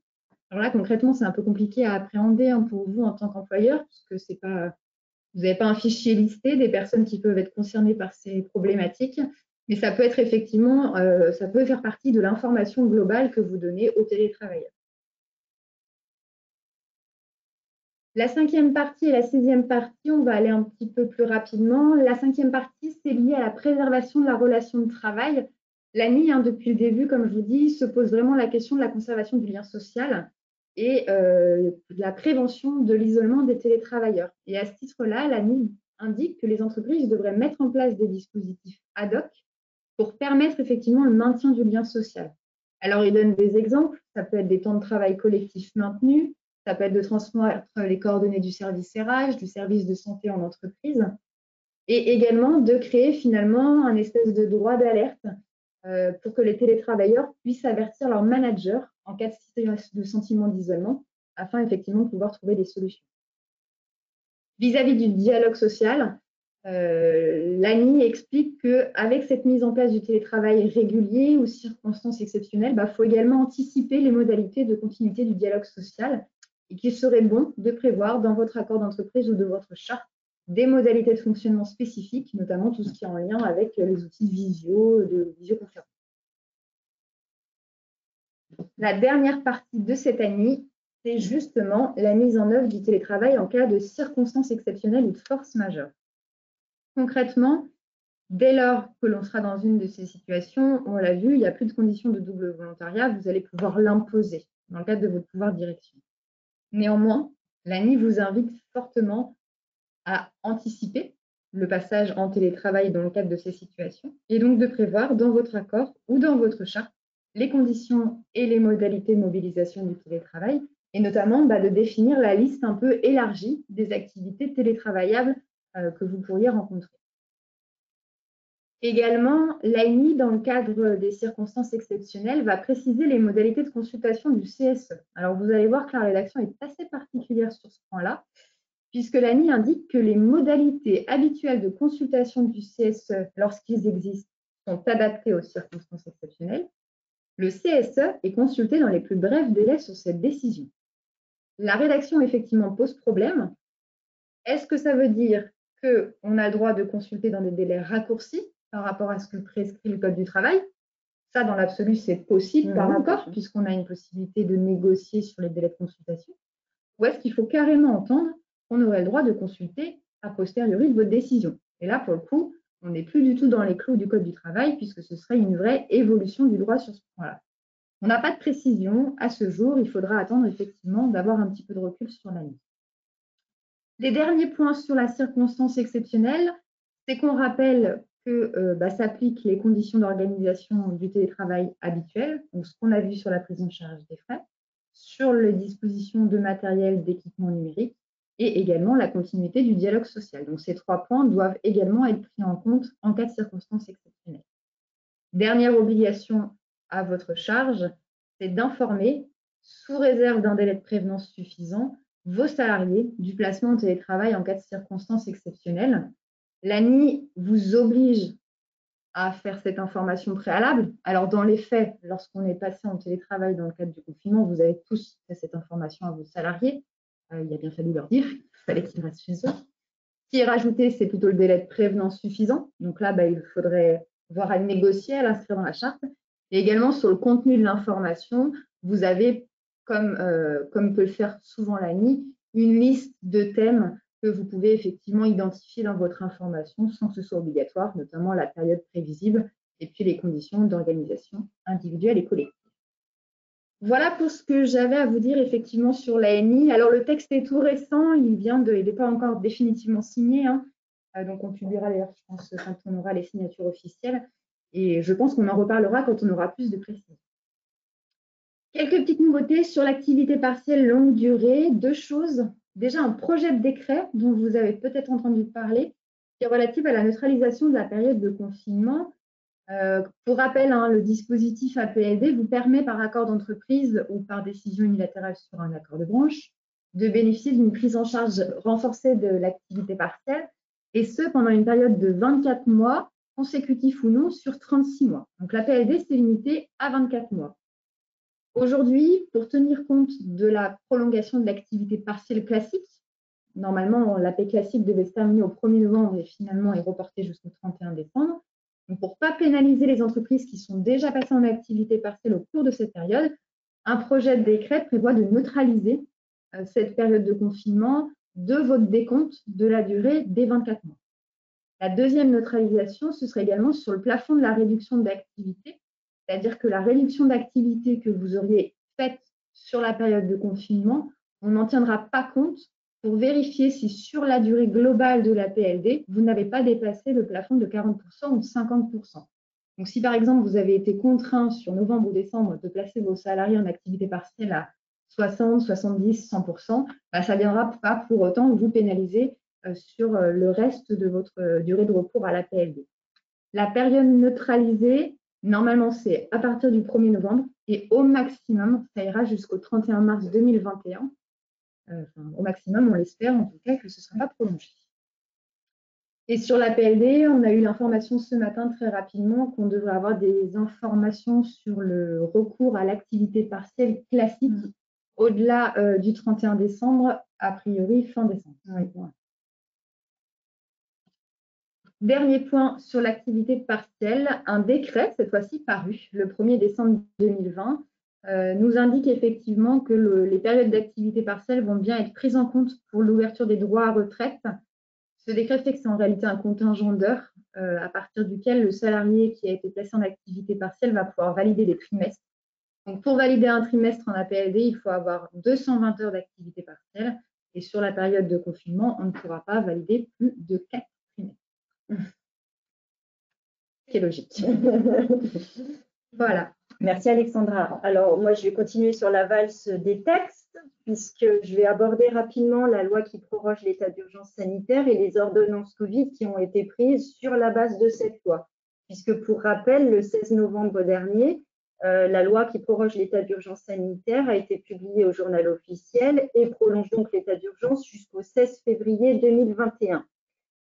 Alors là, concrètement, c'est un peu compliqué à appréhender pour vous en tant qu'employeur, parce que vous n'avez pas un fichier listé des personnes qui peuvent être concernées par ces problématiques. Mais ça peut être effectivement, ça peut faire partie de l'information globale que vous donnez aux télétravailleurs. La 5e partie et la 6e partie, on va aller un petit peu plus rapidement. La 5e partie, c'est lié à la préservation de la relation de travail. L'ANI, depuis le début, comme je vous dis, se pose vraiment la question de la conservation du lien social et de la prévention de l'isolement des télétravailleurs. Et à ce titre-là, l'ANI indique que les entreprises devraient mettre en place des dispositifs ad hoc pour permettre effectivement le maintien du lien social. Alors, il donne des exemples, ça peut être des temps de travail collectifs maintenus, ça peut être de transmettre les coordonnées du service RH, du service de santé en entreprise, et également de créer finalement un espèce de droit d'alerte pour que les télétravailleurs puissent avertir leur manager en cas de sentiment d'isolement, afin effectivement de pouvoir trouver des solutions. Vis-à-vis du dialogue social, l'ANI explique qu'avec cette mise en place du télétravail régulier ou circonstances exceptionnelles, il faut également anticiper les modalités de continuité du dialogue social et qu'il serait bon de prévoir dans votre accord d'entreprise ou de votre charte des modalités de fonctionnement spécifiques, notamment tout ce qui est en lien avec les outils de visioconférence. La dernière partie de cette année, c'est justement la mise en œuvre du télétravail en cas de circonstances exceptionnelles ou de force majeure. Concrètement, dès lors que l'on sera dans une de ces situations, on l'a vu, il n'y a plus de conditions de double volontariat, vous allez pouvoir l'imposer dans le cadre de votre pouvoir de direction. Néanmoins, l'ANI vous invite fortement à anticiper le passage en télétravail dans le cadre de ces situations et donc de prévoir dans votre accord ou dans votre charte les conditions et les modalités de mobilisation du télétravail et notamment de définir la liste un peu élargie des activités télétravaillables que vous pourriez rencontrer. Également, l'ANI, dans le cadre des circonstances exceptionnelles, va préciser les modalités de consultation du CSE. Alors, vous allez voir que la rédaction est assez particulière sur ce point-là, puisque l'ANI indique que les modalités habituelles de consultation du CSE, lorsqu'ils existent, sont adaptées aux circonstances exceptionnelles. Le CSE est consulté dans les plus brefs délais sur cette décision. La rédaction, effectivement, pose problème. Est-ce que ça veut dire qu'on a le droit de consulter dans des délais raccourcis par rapport à ce que prescrit le Code du travail? Ça, dans l'absolu, c'est possible par accord, puisqu'on a une possibilité de négocier sur les délais de consultation. Ou est-ce qu'il faut carrément entendre qu'on aurait le droit de consulter a posteriori de votre décision? Et là, pour le coup, on n'est plus du tout dans les clous du Code du travail, puisque ce serait une vraie évolution du droit sur ce point-là. On n'a pas de précision à ce jour, il faudra attendre effectivement d'avoir un petit peu de recul sur l'année. Les derniers points sur la circonstance exceptionnelle, c'est qu'on rappelle que s'appliquent les conditions d'organisation du télétravail habituel, donc ce qu'on a vu sur la prise en charge des frais, sur les dispositions de matériel d'équipement numérique et également la continuité du dialogue social. Donc ces 3 points doivent également être pris en compte en cas de circonstances exceptionnelles. Dernière obligation à votre charge, c'est d'informer, sous réserve d'un délai de prévenance suffisant, vos salariés du placement en télétravail en cas de circonstances exceptionnelles. L'ANI vous oblige à faire cette information préalable. Alors, dans les faits, lorsqu'on est passé en télétravail dans le cadre du confinement, vous avez tous fait cette information à vos salariés. Il a bien fallu leur dire qu'il fallait qu'ils restent chez eux. Ce qui est rajouté, c'est plutôt le délai de prévenance suffisant. Donc là, il faudrait voir à négocier, à l'inscrire dans la charte. Et également, sur le contenu de l'information, vous avez, comme peut le faire souvent l'ANI, une liste de thèmes que vous pouvez effectivement identifier dans votre information sans que ce soit obligatoire, notamment la période prévisible et puis les conditions d'organisation individuelle et collective. Voilà pour ce que j'avais à vous dire effectivement sur l'ANI. Alors le texte est tout récent, il n'est pas encore définitivement signé, hein. Donc on publiera d'ailleurs, je pense, quand on aura les signatures officielles. Et je pense qu'on en reparlera quand on aura plus de précision. Quelques petites nouveautés sur l'activité partielle longue durée. 2 choses. Déjà, un projet de décret dont vous avez peut-être entendu parler, qui est relatif à la neutralisation de la période de confinement. Pour rappel, le dispositif APLD vous permet par accord d'entreprise ou par décision unilatérale sur un accord de branche de bénéficier d'une prise en charge renforcée de l'activité partielle, et ce pendant une période de 24 mois, consécutifs ou non, sur 36 mois. Donc l'APLD, c'est limité à 24 mois. Aujourd'hui, pour tenir compte de la prolongation de l'activité partielle classique, normalement, l'AP classique devait se terminer au 1er novembre et finalement est reporté jusqu'au 31 décembre. Donc, pour ne pas pénaliser les entreprises qui sont déjà passées en activité partielle au cours de cette période, un projet de décret prévoit de neutraliser cette période de confinement de votre décompte de la durée des 24 mois. La deuxième neutralisation, ce serait également sur le plafond de la réduction d'activité, c'est-à-dire que la réduction d'activité que vous auriez faite sur la période de confinement, on n'en tiendra pas compte pour vérifier si sur la durée globale de la PLD, vous n'avez pas dépassé le plafond de 40% ou de 50%. Donc si par exemple vous avez été contraint sur novembre ou décembre de placer vos salariés en activité partielle à 60, 70, 100%, ça ne viendra pas pour autant vous pénaliser sur le reste de votre durée de recours à la PLD. La période neutralisée, normalement, c'est à partir du 1er novembre et au maximum, ça ira jusqu'au 31 mars 2021. Au maximum, on l'espère en tout cas que ce ne sera pas prolongé. Et sur la PLD, on a eu l'information ce matin très rapidement qu'on devrait avoir des informations sur le recours à l'activité partielle classique au-delà du 31 décembre, a priori fin décembre. Oui. Voilà. Dernier point sur l'activité partielle, un décret, cette fois-ci paru le 1er décembre 2020, nous indique effectivement que les périodes d'activité partielle vont bien être prises en compte pour l'ouverture des droits à retraite. Ce décret fait que c'est en réalité un contingent d'heures à partir duquel le salarié qui a été placé en activité partielle va pouvoir valider des trimestres. Donc, pour valider un trimestre en APLD, il faut avoir 220 heures d'activité partielle. Et sur la période de confinement, on ne pourra pas valider plus de 4 trimestres. C'est logique. Voilà. Merci Alexandra. Alors moi je vais continuer sur la valse des textes puisque je vais aborder rapidement la loi qui proroge l'état d'urgence sanitaire et les ordonnances Covid qui ont été prises sur la base de cette loi. Puisque pour rappel, le 16 novembre dernier, la loi qui proroge l'état d'urgence sanitaire a été publiée au journal officiel et prolonge donc l'état d'urgence jusqu'au 16 février 2021.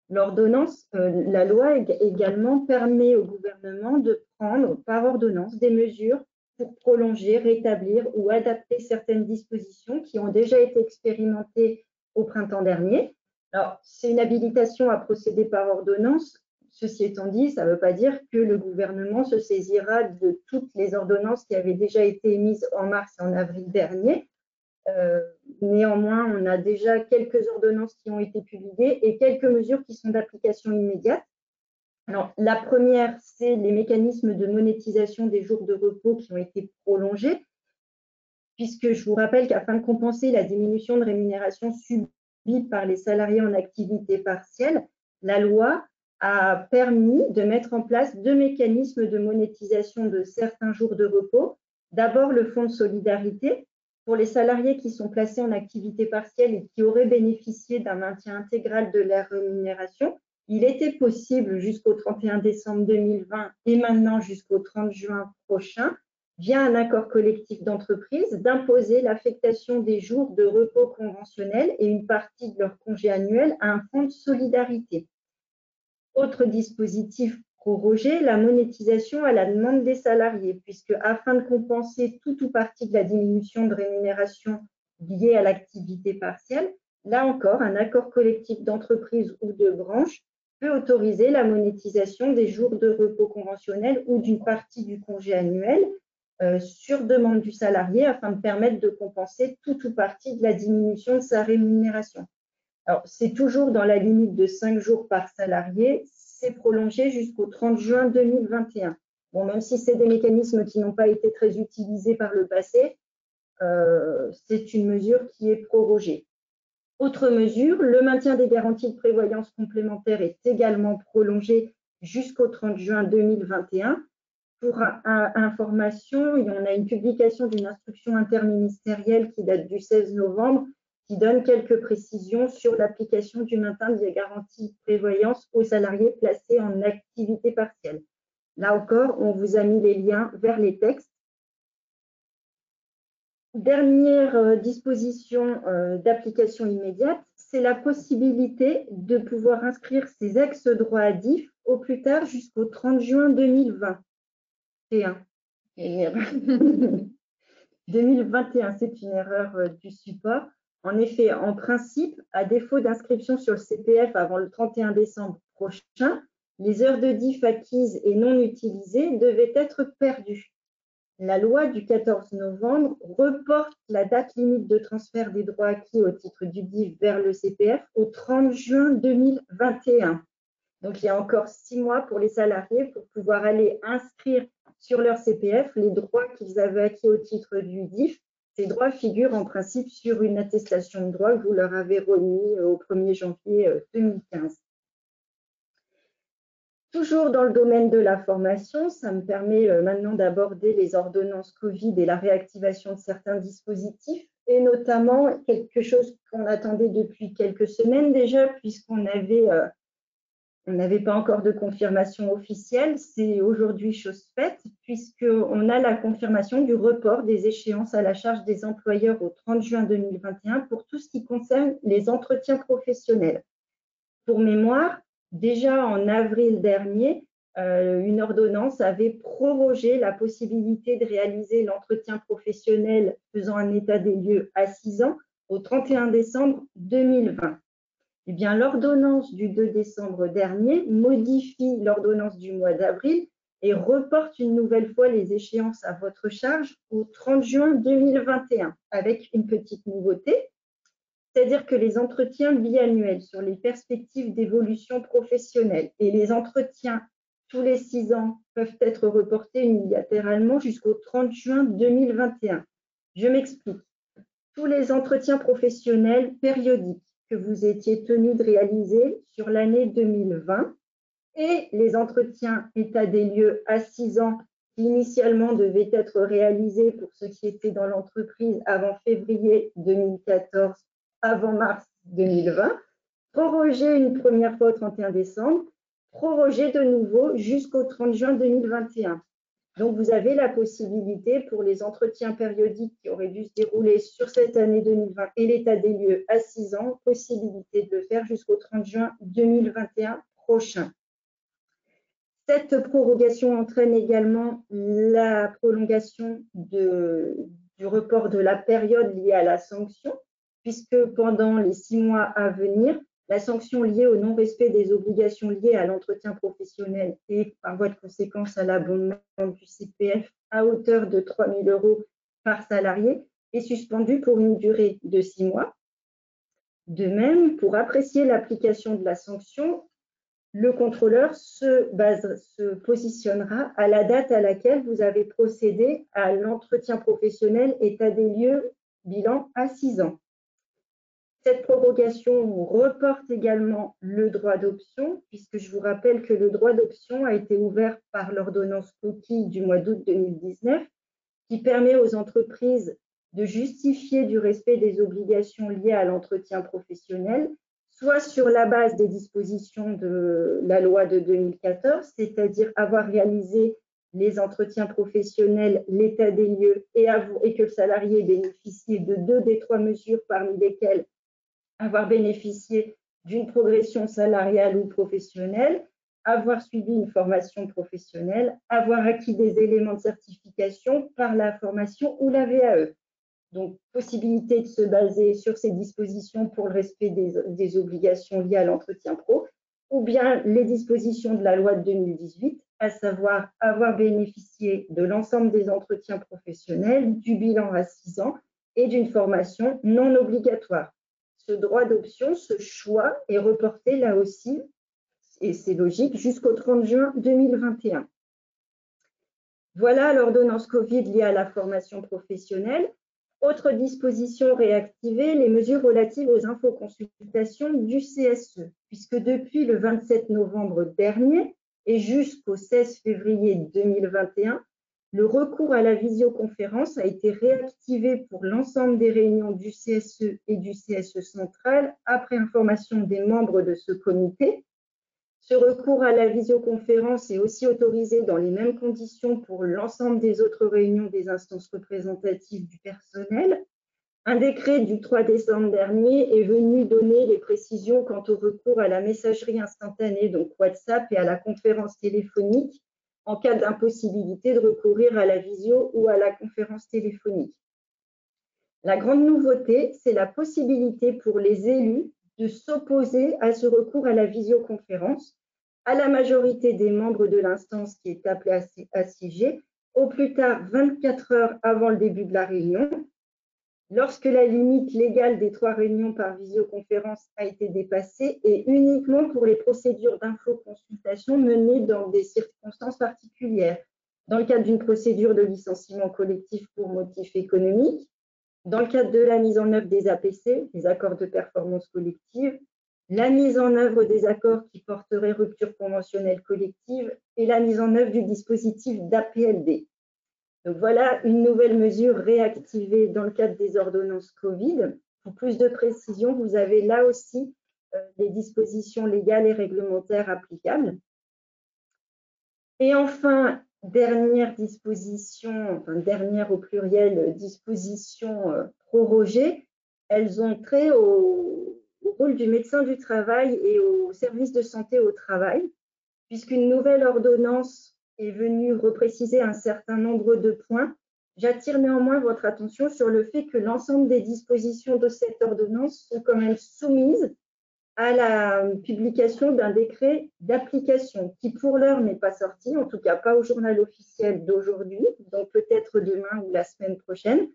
L'ordonnance, la loi également permet au gouvernement de prendre par ordonnance des mesures pour prolonger, rétablir ou adapter certaines dispositions qui ont déjà été expérimentées au printemps dernier. Alors, c'est une habilitation à procéder par ordonnance. Ceci étant dit, ça ne veut pas dire que le gouvernement se saisira de toutes les ordonnances qui avaient déjà été émises en mars et en avril dernier. Néanmoins, on a déjà quelques ordonnances qui ont été publiées et quelques mesures qui sont d'application immédiate. Alors, la première, c'est les mécanismes de monétisation des jours de repos qui ont été prolongés, puisque je vous rappelle qu'afin de compenser la diminution de rémunération subie par les salariés en activité partielle, la loi a permis de mettre en place 2 mécanismes de monétisation de certains jours de repos. D'abord, le fonds de solidarité, pour les salariés qui sont placés en activité partielle et qui auraient bénéficié d'un maintien intégral de leur rémunération, il était possible jusqu'au 31 décembre 2020 et maintenant jusqu'au 30 juin prochain, via un accord collectif d'entreprise, d'imposer l'affectation des jours de repos conventionnels et une partie de leur congé annuel à un fonds de solidarité. Autre dispositif prorogé, la monétisation à la demande des salariés, puisque afin de compenser tout ou partie de la diminution de rémunération liée à l'activité partielle, là encore, un accord collectif d'entreprise ou de branche peut autoriser la monétisation des jours de repos conventionnels ou d'une partie du congé annuel sur demande du salarié afin de permettre de compenser tout ou partie de la diminution de sa rémunération. Alors, c'est toujours dans la limite de 5 jours par salarié, c'est prolongé jusqu'au 30 juin 2021. Bon, même si c'est des mécanismes qui n'ont pas été très utilisés par le passé, c'est une mesure qui est prorogée. Autre mesure, le maintien des garanties de prévoyance complémentaire est également prolongé jusqu'au 30 juin 2021. Pour information, il y en a une publication d'une instruction interministérielle qui date du 16 novembre qui donne quelques précisions sur l'application du maintien des garanties de prévoyance aux salariés placés en activité partielle. Là encore, on vous a mis les liens vers les textes. Dernière disposition d'application immédiate, c'est la possibilité de pouvoir inscrire ses ex-droits à DIF au plus tard jusqu'au 30 juin 2020. 2021, c'est une erreur du support. En effet, en principe, à défaut d'inscription sur le CPF avant le 31 décembre prochain, les heures de DIF acquises et non utilisées devaient être perdues. La loi du 14 novembre reporte la date limite de transfert des droits acquis au titre du DIF vers le CPF au 30 juin 2021. Donc, il y a encore 6 mois pour les salariés pour pouvoir aller inscrire sur leur CPF les droits qu'ils avaient acquis au titre du DIF. Ces droits figurent en principe sur une attestation de droit que vous leur avez remis au 1er janvier 2015. Toujours dans le domaine de la formation, ça me permet maintenant d'aborder les ordonnances Covid et la réactivation de certains dispositifs, et notamment quelque chose qu'on attendait depuis quelques semaines déjà, puisqu'on n'avait pas encore de confirmation officielle. C'est aujourd'hui chose faite, puisqu'on a la confirmation du report des échéances à la charge des employeurs au 30 juin 2021 pour tout ce qui concerne les entretiens professionnels. Pour mémoire, déjà en avril dernier, une ordonnance avait prorogé la possibilité de réaliser l'entretien professionnel faisant un état des lieux à 6 ans au 31 décembre 2020. Eh bien, l'ordonnance du 2 décembre dernier modifie l'ordonnance du mois d'avril et reporte une nouvelle fois les échéances à votre charge au 30 juin 2021, avec une petite nouveauté, c'est-à-dire que les entretiens biannuels sur les perspectives d'évolution professionnelle et les entretiens tous les 6 ans peuvent être reportés unilatéralement jusqu'au 30 juin 2021. Je m'explique. Tous les entretiens professionnels périodiques que vous étiez tenu de réaliser sur l'année 2020 et les entretiens état des lieux à 6 ans qui initialement devaient être réalisés pour ceux qui étaient dans l'entreprise avant février 2014, avant mars 2020, prorogés une première fois au 31 décembre, prorogés de nouveau jusqu'au 30 juin 2021. Donc, vous avez la possibilité pour les entretiens périodiques qui auraient dû se dérouler sur cette année 2020 et l'état des lieux à 6 ans, possibilité de le faire jusqu'au 30 juin 2021 prochain. Cette prorogation entraîne également la prolongation du report de la période liée à la sanction, puisque pendant les 6 mois à venir, la sanction liée au non-respect des obligations liées à l'entretien professionnel et par voie de conséquence à l'abondement du CPF à hauteur de 3 000 € par salarié est suspendue pour une durée de 6 mois. De même, pour apprécier l'application de la sanction, le contrôleur se positionnera à la date à laquelle vous avez procédé à l'entretien professionnel état des lieux bilan à 6 ans. Cette prorogation reporte également le droit d'option, puisque je vous rappelle que le droit d'option a été ouvert par l'ordonnance Coquille du mois d'août 2019, qui permet aux entreprises de justifier du respect des obligations liées à l'entretien professionnel, soit sur la base des dispositions de la loi de 2014, c'est-à-dire avoir réalisé les entretiens professionnels, l'état des lieux et que le salarié bénéficie de 2 des 3 mesures parmi lesquelles avoir bénéficié d'une progression salariale ou professionnelle, avoir suivi une formation professionnelle, avoir acquis des éléments de certification par la formation ou la VAE. Donc, possibilité de se baser sur ces dispositions pour le respect des obligations liées à l'entretien pro, ou bien les dispositions de la loi de 2018, à savoir avoir bénéficié de l'ensemble des entretiens professionnels, du bilan à 6 ans et d'une formation non obligatoire. Ce droit d'option, ce choix est reporté là aussi, et c'est logique, jusqu'au 30 juin 2021. Voilà l'ordonnance Covid liée à la formation professionnelle. Autre disposition réactivée, les mesures relatives aux infoconsultations du CSE, puisque depuis le 27 novembre dernier et jusqu'au 16 février 2021, le recours à la visioconférence a été réactivé pour l'ensemble des réunions du CSE et du CSE central après information des membres de ce comité. Ce recours à la visioconférence est aussi autorisé dans les mêmes conditions pour l'ensemble des autres réunions des instances représentatives du personnel. Un décret du 3 décembre dernier est venu donner les précisions quant au recours à la messagerie instantanée, donc WhatsApp, et à la conférence téléphonique en cas d'impossibilité de recourir à la visio ou à la conférence téléphonique. La grande nouveauté, c'est la possibilité pour les élus de s'opposer à ce recours à la visioconférence à la majorité des membres de l'instance qui est appelée à siéger, au plus tard 24 heures avant le début de la réunion, lorsque la limite légale des 3 réunions par visioconférence a été dépassée et uniquement pour les procédures d'infoconsultation menées dans des circonstances particulières, dans le cadre d'une procédure de licenciement collectif pour motif économique, dans le cadre de la mise en œuvre des APC, les accords de performance collective, la mise en œuvre des accords qui porteraient rupture conventionnelle collective et la mise en œuvre du dispositif d'APLD. Donc voilà une nouvelle mesure réactivée dans le cadre des ordonnances Covid. Pour plus de précision, vous avez là aussi les dispositions légales et réglementaires applicables. Et enfin, dernière disposition, enfin dernière au pluriel, disposition prorogée, elles ont trait au rôle du médecin du travail et au service de santé au travail. Puisqu'une nouvelle ordonnance est venue repréciser un certain nombre de points, j'attire néanmoins votre attention sur le fait que l'ensemble des dispositions de cette ordonnance sont quand même soumises à la publication d'un décret d'application qui, pour l'heure, n'est pas sorti, en tout cas pas au journal officiel d'aujourd'hui, donc peut-être demain ou la semaine prochaine.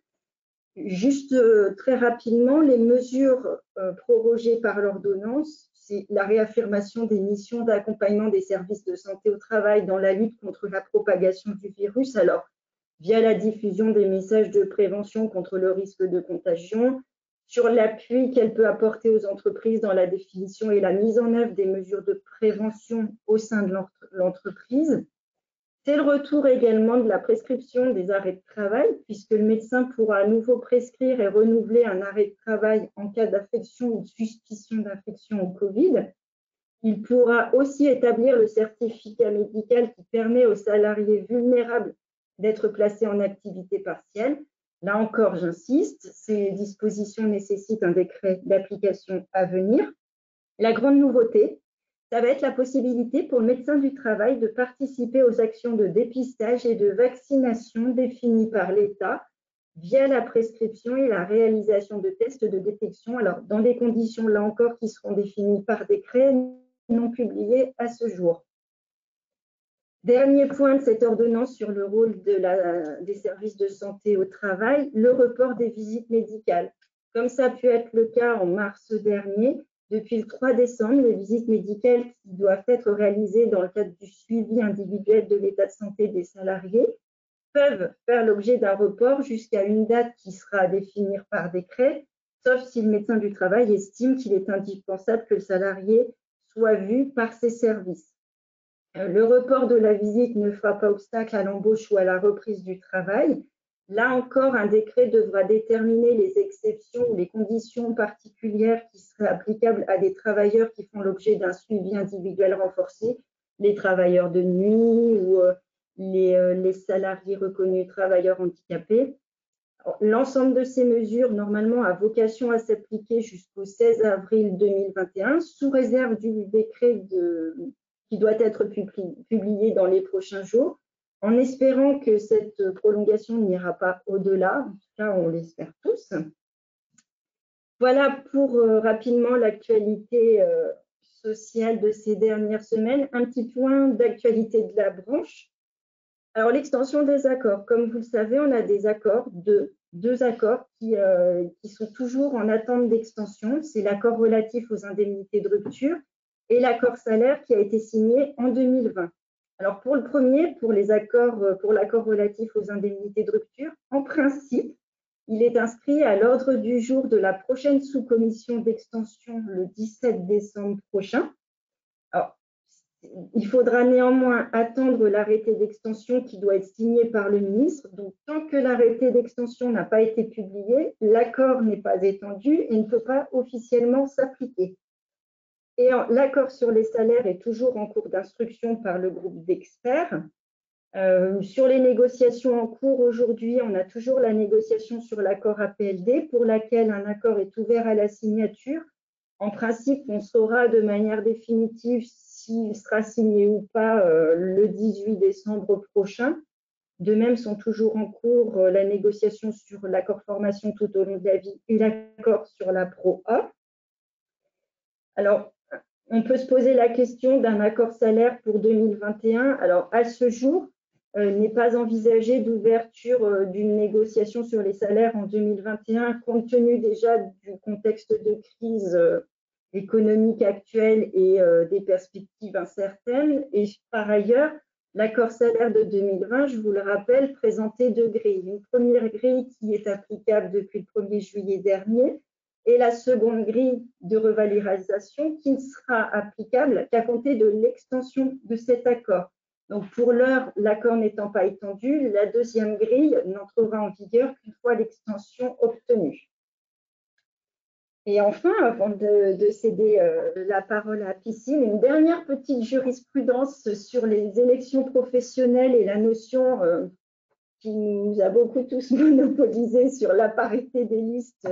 Juste très rapidement, les mesures prorogées par l'ordonnance, c'est la réaffirmation des missions d'accompagnement des services de santé au travail dans la lutte contre la propagation du virus, alors via la diffusion des messages de prévention contre le risque de contagion, sur l'appui qu'elle peut apporter aux entreprises dans la définition et la mise en œuvre des mesures de prévention au sein de l'entreprise. C'est le retour également de la prescription des arrêts de travail, puisque le médecin pourra à nouveau prescrire et renouveler un arrêt de travail en cas d'affection ou de suspicion d'infection au Covid. Il pourra aussi établir le certificat médical qui permet aux salariés vulnérables d'être placés en activité partielle. Là encore, j'insiste, ces dispositions nécessitent un décret d'application à venir. La grande nouveauté, ça va être la possibilité pour le médecin du travail de participer aux actions de dépistage et de vaccination définies par l'État via la prescription et la réalisation de tests de détection, alors dans des conditions là encore qui seront définies par décret non publiés à ce jour. Dernier point de cette ordonnance sur le rôle des services de santé au travail, le report des visites médicales. Comme ça a pu être le cas en mars dernier, depuis le 3 décembre, les visites médicales qui doivent être réalisées dans le cadre du suivi individuel de l'état de santé des salariés peuvent faire l'objet d'un report jusqu'à une date qui sera à définir par décret, sauf si le médecin du travail estime qu'il est indispensable que le salarié soit vu par ses services. Le report de la visite ne fera pas obstacle à l'embauche ou à la reprise du travail. Là encore, un décret devra déterminer les exceptions ou les conditions particulières qui seraient applicables à des travailleurs qui font l'objet d'un suivi individuel renforcé, les travailleurs de nuit ou les salariés reconnus travailleurs handicapés. L'ensemble de ces mesures, normalement, a vocation à s'appliquer jusqu'au 16 avril 2021, sous réserve du décret qui doit être publié dans les prochains jours, en espérant que cette prolongation n'ira pas au-delà. En tout cas, on l'espère tous. Voilà pour rapidement l'actualité sociale de ces dernières semaines. Un petit point d'actualité de la branche. Alors, l'extension des accords, comme vous le savez, on a des accords, deux accords qui sont toujours en attente d'extension. C'est l'accord relatif aux indemnités de rupture et l'accord salaire qui a été signé en 2020. Alors, pour le premier, pour l'accord relatif aux indemnités de rupture, en principe, il est inscrit à l'ordre du jour de la prochaine sous-commission d'extension le 17 décembre prochain. Alors, il faudra néanmoins attendre l'arrêté d'extension qui doit être signé par le ministre. Donc, tant que l'arrêté d'extension n'a pas été publié, l'accord n'est pas étendu et ne peut pas officiellement s'appliquer. Et l'accord sur les salaires est toujours en cours d'instruction par le groupe d'experts. Sur les négociations en cours aujourd'hui, on a toujours la négociation sur l'accord APLD pour laquelle un accord est ouvert à la signature. En principe, on saura de manière définitive s'il sera signé ou pas le 18 décembre prochain. De même, sont toujours en cours la négociation sur l'accord formation tout au long de la vie et l'accord sur la Pro A. Alors, on peut se poser la question d'un accord salaire pour 2021. Alors, à ce jour, n'est pas envisagé d'ouverture d'une négociation sur les salaires en 2021, compte tenu déjà du contexte de crise économique actuelle et des perspectives incertaines. Et par ailleurs, l'accord salaire de 2020, je vous le rappelle, présentait deux grilles. Une première grille qui est applicable depuis le 1er juillet dernier et la seconde grille de revalorisation qui ne sera applicable qu'à compter de l'extension de cet accord. Donc, pour l'heure, l'accord n'étant pas étendu, la deuxième grille n'entrera en vigueur qu'une fois l'extension obtenue. Et enfin, avant de céder la parole à Piscine, une dernière petite jurisprudence sur les élections professionnelles et la notion qui nous a beaucoup tous monopolisé sur la parité des listes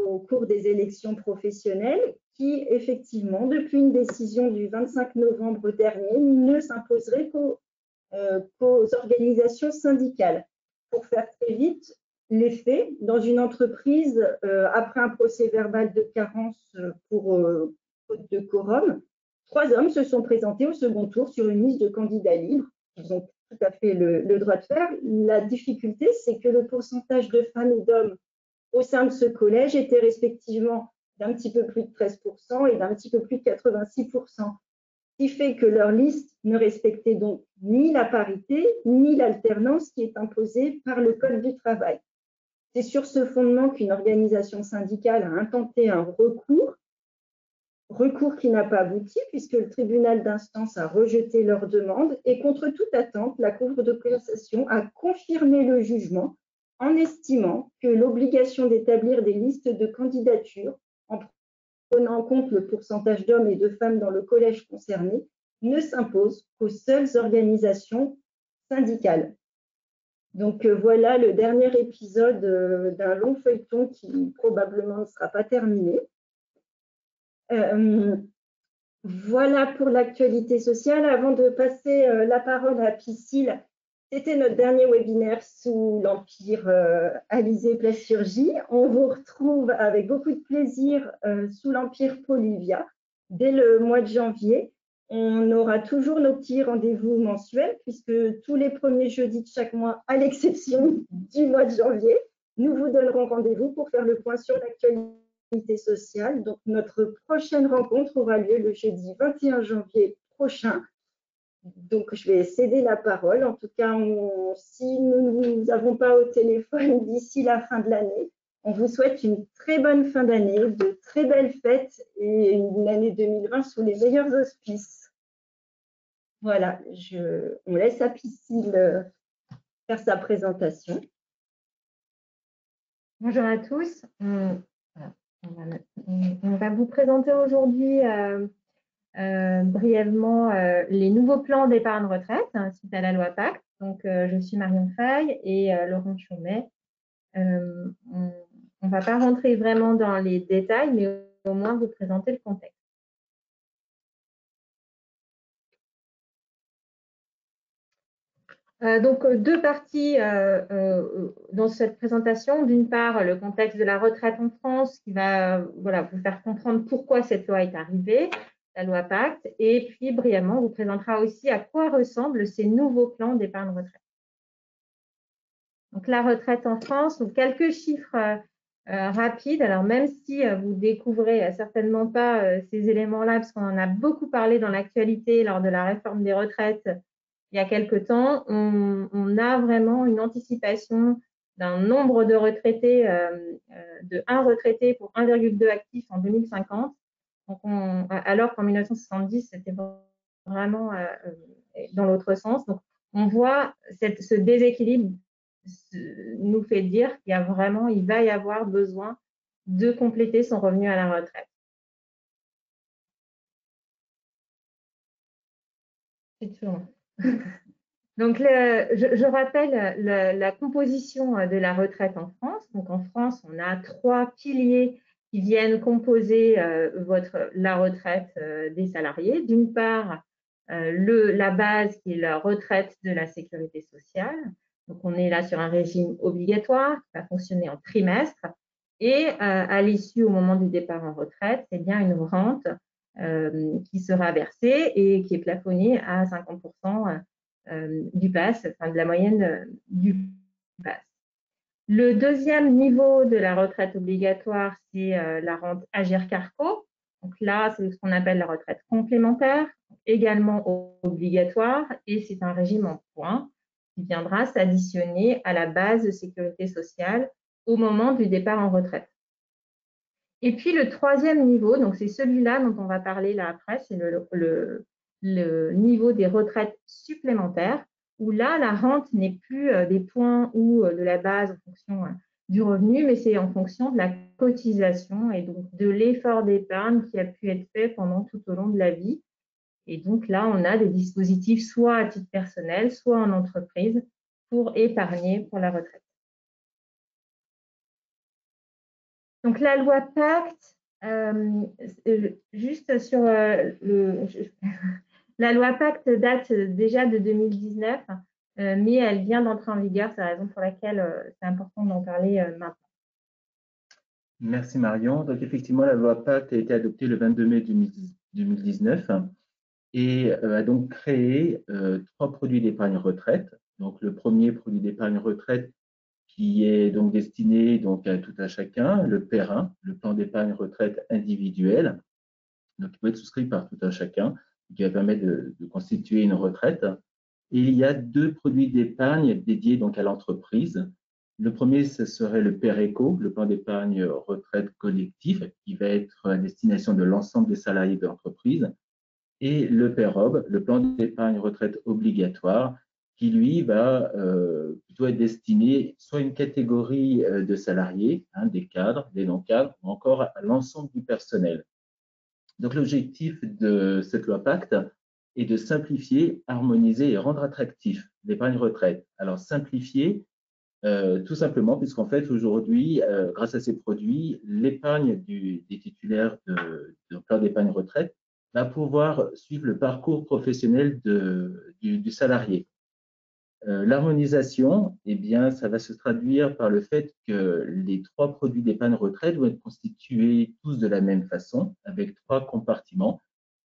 au cours des élections professionnelles, qui, effectivement, depuis une décision du 25 novembre dernier, ne s'imposerait qu'aux organisations syndicales. Pour faire très vite, les faits, dans une entreprise, après un procès verbal de carence pour faute de quorum, 3 hommes se sont présentés au second tour sur une liste de candidats libres. Ils ont tout à fait le droit de faire. La difficulté, c'est que le pourcentage de femmes et d'hommes au sein de ce collège était respectivement d'un petit peu plus de 13% et d'un petit peu plus de 86%, ce qui fait que leur liste ne respectait donc ni la parité, ni l'alternance qui est imposée par le Code du travail. C'est sur ce fondement qu'une organisation syndicale a intenté un recours qui n'a pas abouti puisque le tribunal d'instance a rejeté leur demande et contre toute attente, la Cour de cassation a confirmé le jugement en estimant que l'obligation d'établir des listes de candidatures en prenant en compte le pourcentage d'hommes et de femmes dans le collège concerné ne s'impose qu'aux seules organisations syndicales. Donc voilà le dernier épisode d'un long feuilleton qui probablement ne sera pas terminé. Voilà pour l'actualité sociale. Avant de passer la parole à Piscille, c'était notre dernier webinaire sous l'empire Alizée Plasturgie. On vous retrouve avec beaucoup de plaisir sous l'empire Poluvia dès le mois de janvier. On aura toujours nos petits rendez-vous mensuels puisque tous les premiers jeudis de chaque mois, à l'exception du mois de janvier, nous vous donnerons rendez-vous pour faire le point sur l'actualité sociale. Donc, notre prochaine rencontre aura lieu le jeudi 21 janvier prochain. Donc, je vais céder la parole. En tout cas, si nous ne vous avons pas au téléphone d'ici la fin de l'année, on vous souhaite une très bonne fin d'année, de très belles fêtes et une année 2020 sous les meilleurs auspices. Voilà, on laisse à Piscille faire sa présentation. Bonjour à tous. On va vous présenter aujourd'hui brièvement les nouveaux plans d'épargne retraite suite à la loi Pacte. Donc, je suis Marion Faye et Laurent Chaumet. On ne va pas rentrer vraiment dans les détails, mais au moins vous présenter le contexte. Donc, deux parties dans cette présentation. D'une part, le contexte de la retraite en France qui va vous faire comprendre pourquoi cette loi est arrivée, la loi Pacte, et puis brièvement, on vous présentera aussi à quoi ressemblent ces nouveaux plans d'épargne retraite. Donc, la retraite en France, donc quelques chiffres rapides. Alors, même si vous découvrez certainement pas ces éléments-là, parce qu'on en a beaucoup parlé dans l'actualité lors de la réforme des retraites, il y a quelque temps, on a vraiment une anticipation d'un nombre de retraités, de 1 retraité pour 1,2 actifs en 2050. Donc alors qu'en 1970, c'était vraiment dans l'autre sens. Donc, on voit ce déséquilibre nous fait dire qu'il va y avoir besoin de compléter son revenu à la retraite. C'est toujours. Donc, je rappelle la composition de la retraite en France. Donc, en France, on a 3 piliers qui viennent composer la retraite des salariés. D'une part, la base qui est la retraite de la sécurité sociale. Donc, on est là sur un régime obligatoire qui va fonctionner en trimestre. Et à l'issue, au moment du départ en retraite, c'est bien une rente qui sera versée et qui est plafonnée à 50% du PASS, enfin de la moyenne du PASS. Le deuxième niveau de la retraite obligatoire, c'est la rente Agirc-Arrco. Donc là, c'est ce qu'on appelle la retraite complémentaire, également obligatoire, et c'est un régime en points qui viendra s'additionner à la base de sécurité sociale au moment du départ en retraite. Et puis le troisième niveau, donc c'est celui-là dont on va parler là après, c'est le niveau des retraites supplémentaires, où là, la rente n'est plus des points ou de la base en fonction du revenu, mais c'est en fonction de la cotisation et donc de l'effort d'épargne qui a pu être fait pendant tout au long de la vie. Et donc là, on a des dispositifs soit à titre personnel, soit en entreprise pour épargner pour la retraite. Donc la loi Pacte Juste sur la loi Pacte date déjà de 2019, mais elle vient d'entrer en vigueur. C'est la raison pour laquelle c'est important d'en parler maintenant. Merci Marion. Donc effectivement, la loi Pacte a été adoptée le 22 mai 2019 et a donc créé 3 produits d'épargne retraite. Donc le premier produit d'épargne retraite qui est donc destiné donc à tout à chacun, le PERIN, le plan d'épargne retraite individuel, donc qui peut être souscrit par tout un chacun, qui va permettre de constituer une retraite. Et il y a 2 produits d'épargne dédiés donc à l'entreprise. Le premier, ce serait le PERECO, le plan d'épargne retraite collectif, qui va être à destination de l'ensemble des salariés de l'entreprise, et le PEROB, le plan d'épargne retraite obligatoire, qui lui va plutôt être destiné soit à une catégorie de salariés, hein, des cadres, des non-cadres, ou encore à l'ensemble du personnel. Donc l'objectif de cette loi Pacte est de simplifier, harmoniser et rendre attractif l'épargne retraite. Alors simplifier, tout simplement, puisqu'en fait aujourd'hui, grâce à ces produits, l'épargne des titulaires de plan d'épargne retraite va pouvoir suivre le parcours professionnel du salarié. L'harmonisation, eh bien, ça va se traduire par le fait que les 3 produits d'épargne retraite vont être constitués tous de la même façon, avec 3 compartiments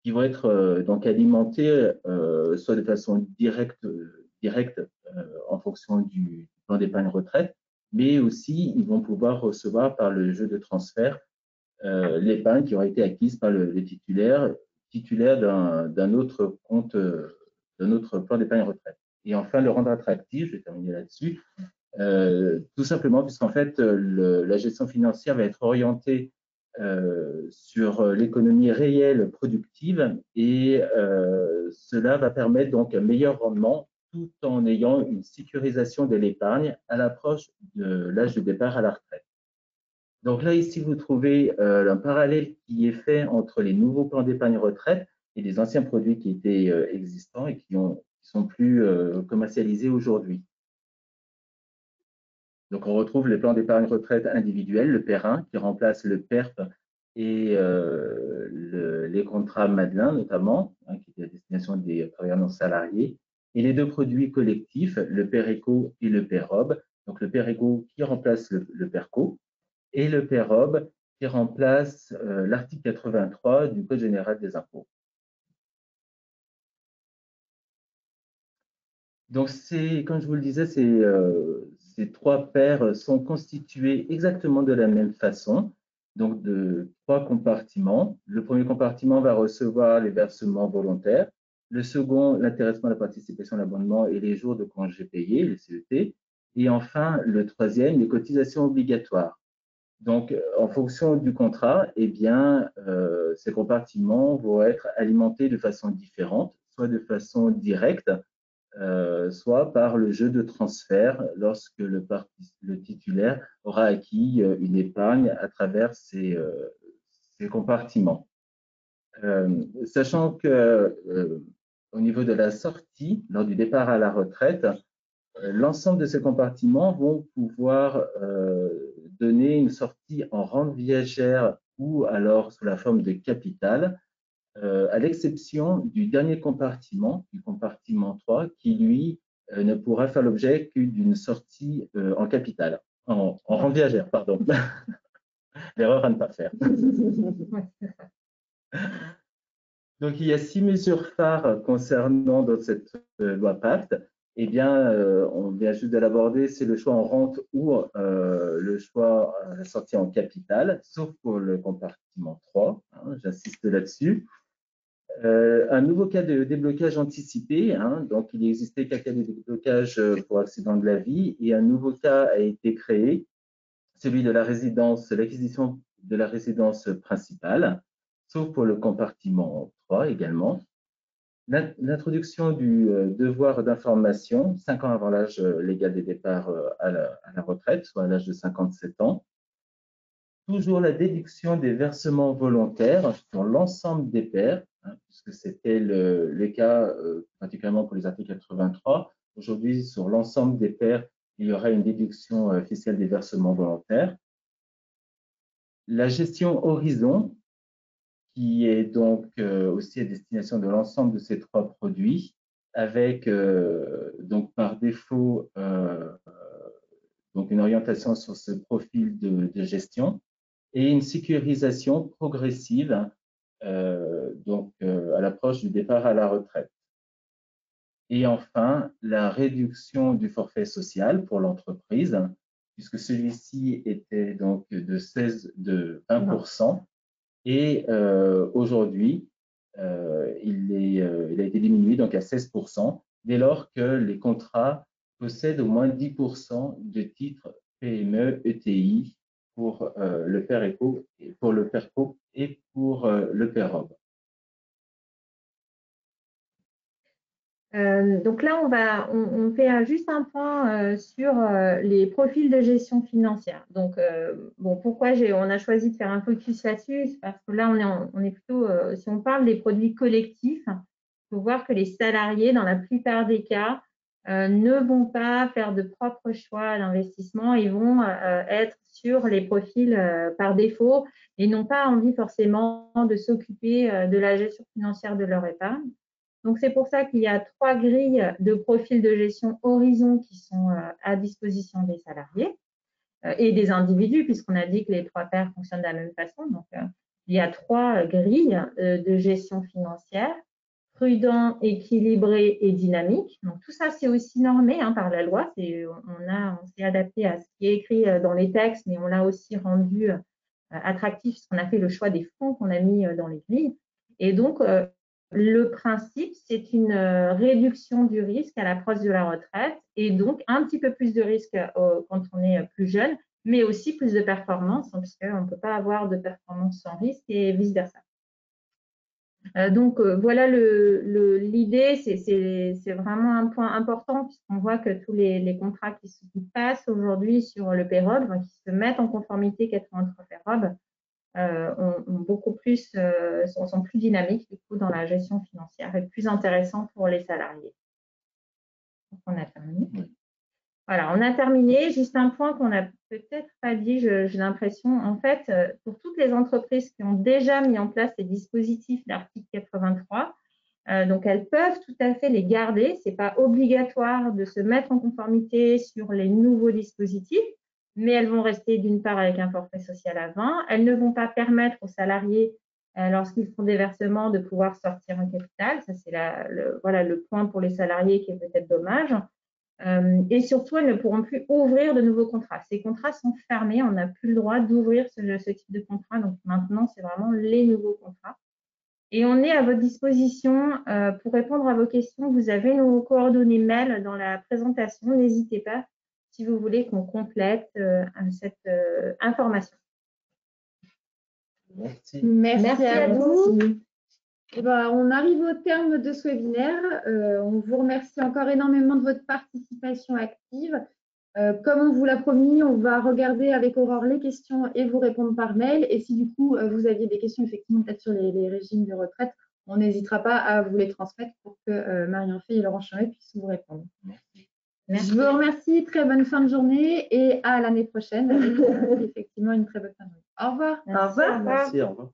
qui vont être donc alimentés soit de façon directe en fonction du plan d'épargne retraite, mais aussi ils vont pouvoir recevoir par le jeu de transfert l'épargne qui aura été acquise par le titulaire d'un autre compte, d'un autre plan d'épargne retraite. Et enfin, le rendre attractif, je vais terminer là-dessus, tout simplement puisqu'en fait, la gestion financière va être orientée sur l'économie réelle productive et cela va permettre donc un meilleur rendement tout en ayant une sécurisation de l'épargne à l'approche de l'âge de départ à la retraite. Donc là, ici, vous trouvez un parallèle qui est fait entre les nouveaux plans d'épargne retraite et les anciens produits qui étaient existants et qui sont plus commercialisés aujourd'hui. Donc, on retrouve les plans d'épargne retraite individuels, le PERIN, qui remplace le PERP et les contrats Madelin, notamment, hein, qui étaient à destination des travailleurs non salariés, et les 2 produits collectifs, le PERECO et le PEROB. Donc, le PERECO qui remplace le PERCO et le PEROB qui remplace l'article 83 du Code général des impôts. Donc, comme je vous le disais, ces 3 paires sont constituées exactement de la même façon, donc de 3 compartiments. Le premier compartiment va recevoir les versements volontaires, le second, l'intéressement, la participation, l'abondement et les jours de congés payés, les CET, et enfin, le troisième, les cotisations obligatoires. Donc, en fonction du contrat, eh bien, ces compartiments vont être alimentés de façon différente, soit de façon directe, soit par le jeu de transfert lorsque le titulaire aura acquis une épargne à travers ces compartiments. Sachant que au niveau de la sortie, lors du départ à la retraite, l'ensemble de ces compartiments vont pouvoir donner une sortie en rente viagère ou alors sous la forme de capital, à l'exception du dernier compartiment, du compartiment 3, qui lui ne pourra faire l'objet que d'une sortie en capital, en rente viagère, pardon. L'erreur à ne pas faire. Donc, il y a 6 mesures phares concernant dans cette loi Pacte. Eh bien, on vient juste de l'aborder, c'est le choix en rente ou le choix à la sortie en capital, sauf pour le compartiment 3, hein, j'insiste là-dessus. Un nouveau cas de déblocage anticipé, hein, donc il n'existait qu'un cas de déblocage pour accident de la vie, et un nouveau cas a été créé, celui de la résidence, l'acquisition de la résidence principale, sauf pour le compartiment 3 également. L'introduction du devoir d'information 5 ans avant l'âge légal des départs à la retraite, soit à l'âge de 57 ans. Toujours la déduction des versements volontaires sur l'ensemble des pairs, hein, puisque c'était le cas particulièrement pour les articles 83. Aujourd'hui, sur l'ensemble des pairs, il y aura une déduction fiscale des versements volontaires. La gestion Horizon, qui est donc aussi à destination de l'ensemble de ces 3 produits, avec donc par défaut donc une orientation sur ce profil de gestion et une sécurisation progressive donc à l'approche du départ à la retraite. Et enfin, la réduction du forfait social pour l'entreprise, puisque celui-ci était donc de 20%, et aujourd'hui, il a été diminué donc à 16%, dès lors que les contrats possèdent au moins 10% de titres PME ETI pour le PERECO, pour le PERCO et pour le PEROB. Donc là, on fait juste un point sur les profils de gestion financière. Donc, bon, pourquoi on a choisi de faire un focus là-dessus? Parce que là, on est plutôt, si on parle des produits collectifs, il faut voir que les salariés, dans la plupart des cas, ne vont pas faire de propres choix d'investissement. Ils vont être sur les profils par défaut et n'ont pas envie forcément de s'occuper de la gestion financière de leur épargne. Donc, c'est pour ça qu'il y a 3 grilles de profils de gestion Horizon qui sont à disposition des salariés et des individus, puisqu'on a dit que les 3 paires fonctionnent de la même façon. Donc, il y a 3 grilles de gestion financière, prudent, équilibré et dynamique. Donc, tout ça, c'est aussi normé par la loi. On s'est adapté à ce qui est écrit dans les textes, mais on l'a aussi rendu attractif, parce qu'on a fait le choix des fonds qu'on a mis dans les grilles. Et donc, le principe, c'est une réduction du risque à l'approche de la retraite et donc un petit peu plus de risque quand on est plus jeune, mais aussi plus de performance, parce qu'on ne peut pas avoir de performance sans risque et vice-versa. Donc, voilà l'idée, c'est vraiment un point important puisqu'on voit que tous les contrats qui passent aujourd'hui sur le PEROB, qui se mettent en conformité 83 PEROB, sont plus dynamiques du coup dans la gestion financière et plus intéressants pour les salariés. Donc, on a terminé. Voilà, on a terminé. Juste un point qu'on n'a peut-être pas dit, j'ai l'impression. En fait, pour toutes les entreprises qui ont déjà mis en place les dispositifs d'article 83, donc elles peuvent tout à fait les garder. Ce n'est pas obligatoire de se mettre en conformité sur les nouveaux dispositifs, mais elles vont rester d'une part avec un forfait social à 20. Elles ne vont pas permettre aux salariés, lorsqu'ils font des versements, de pouvoir sortir en capital. Ça, c'est le point pour les salariés qui est peut-être dommage. Et surtout, elles ne pourront plus ouvrir de nouveaux contrats. Ces contrats sont fermés, on n'a plus le droit d'ouvrir ce type de contrat. Donc maintenant, c'est vraiment les nouveaux contrats. Et on est à votre disposition pour répondre à vos questions. Vous avez nos coordonnées mail dans la présentation. N'hésitez pas si vous voulez qu'on complète cette information. Merci à vous. On arrive au terme de ce webinaire. On vous remercie encore énormément de votre participation active. Comme on vous l'a promis, on va regarder avec Aurore les questions et vous répondre par mail. Et si du coup, vous aviez des questions effectivement peut-être sur les régimes de retraite, on n'hésitera pas à vous les transmettre pour que Marion-Fay et Laurent Chamet puissent vous répondre. Merci. Je vous remercie. Très bonne fin de journée et à l'année prochaine avec effectivement une très bonne fin de journée. Au revoir. Au revoir. Merci, au revoir.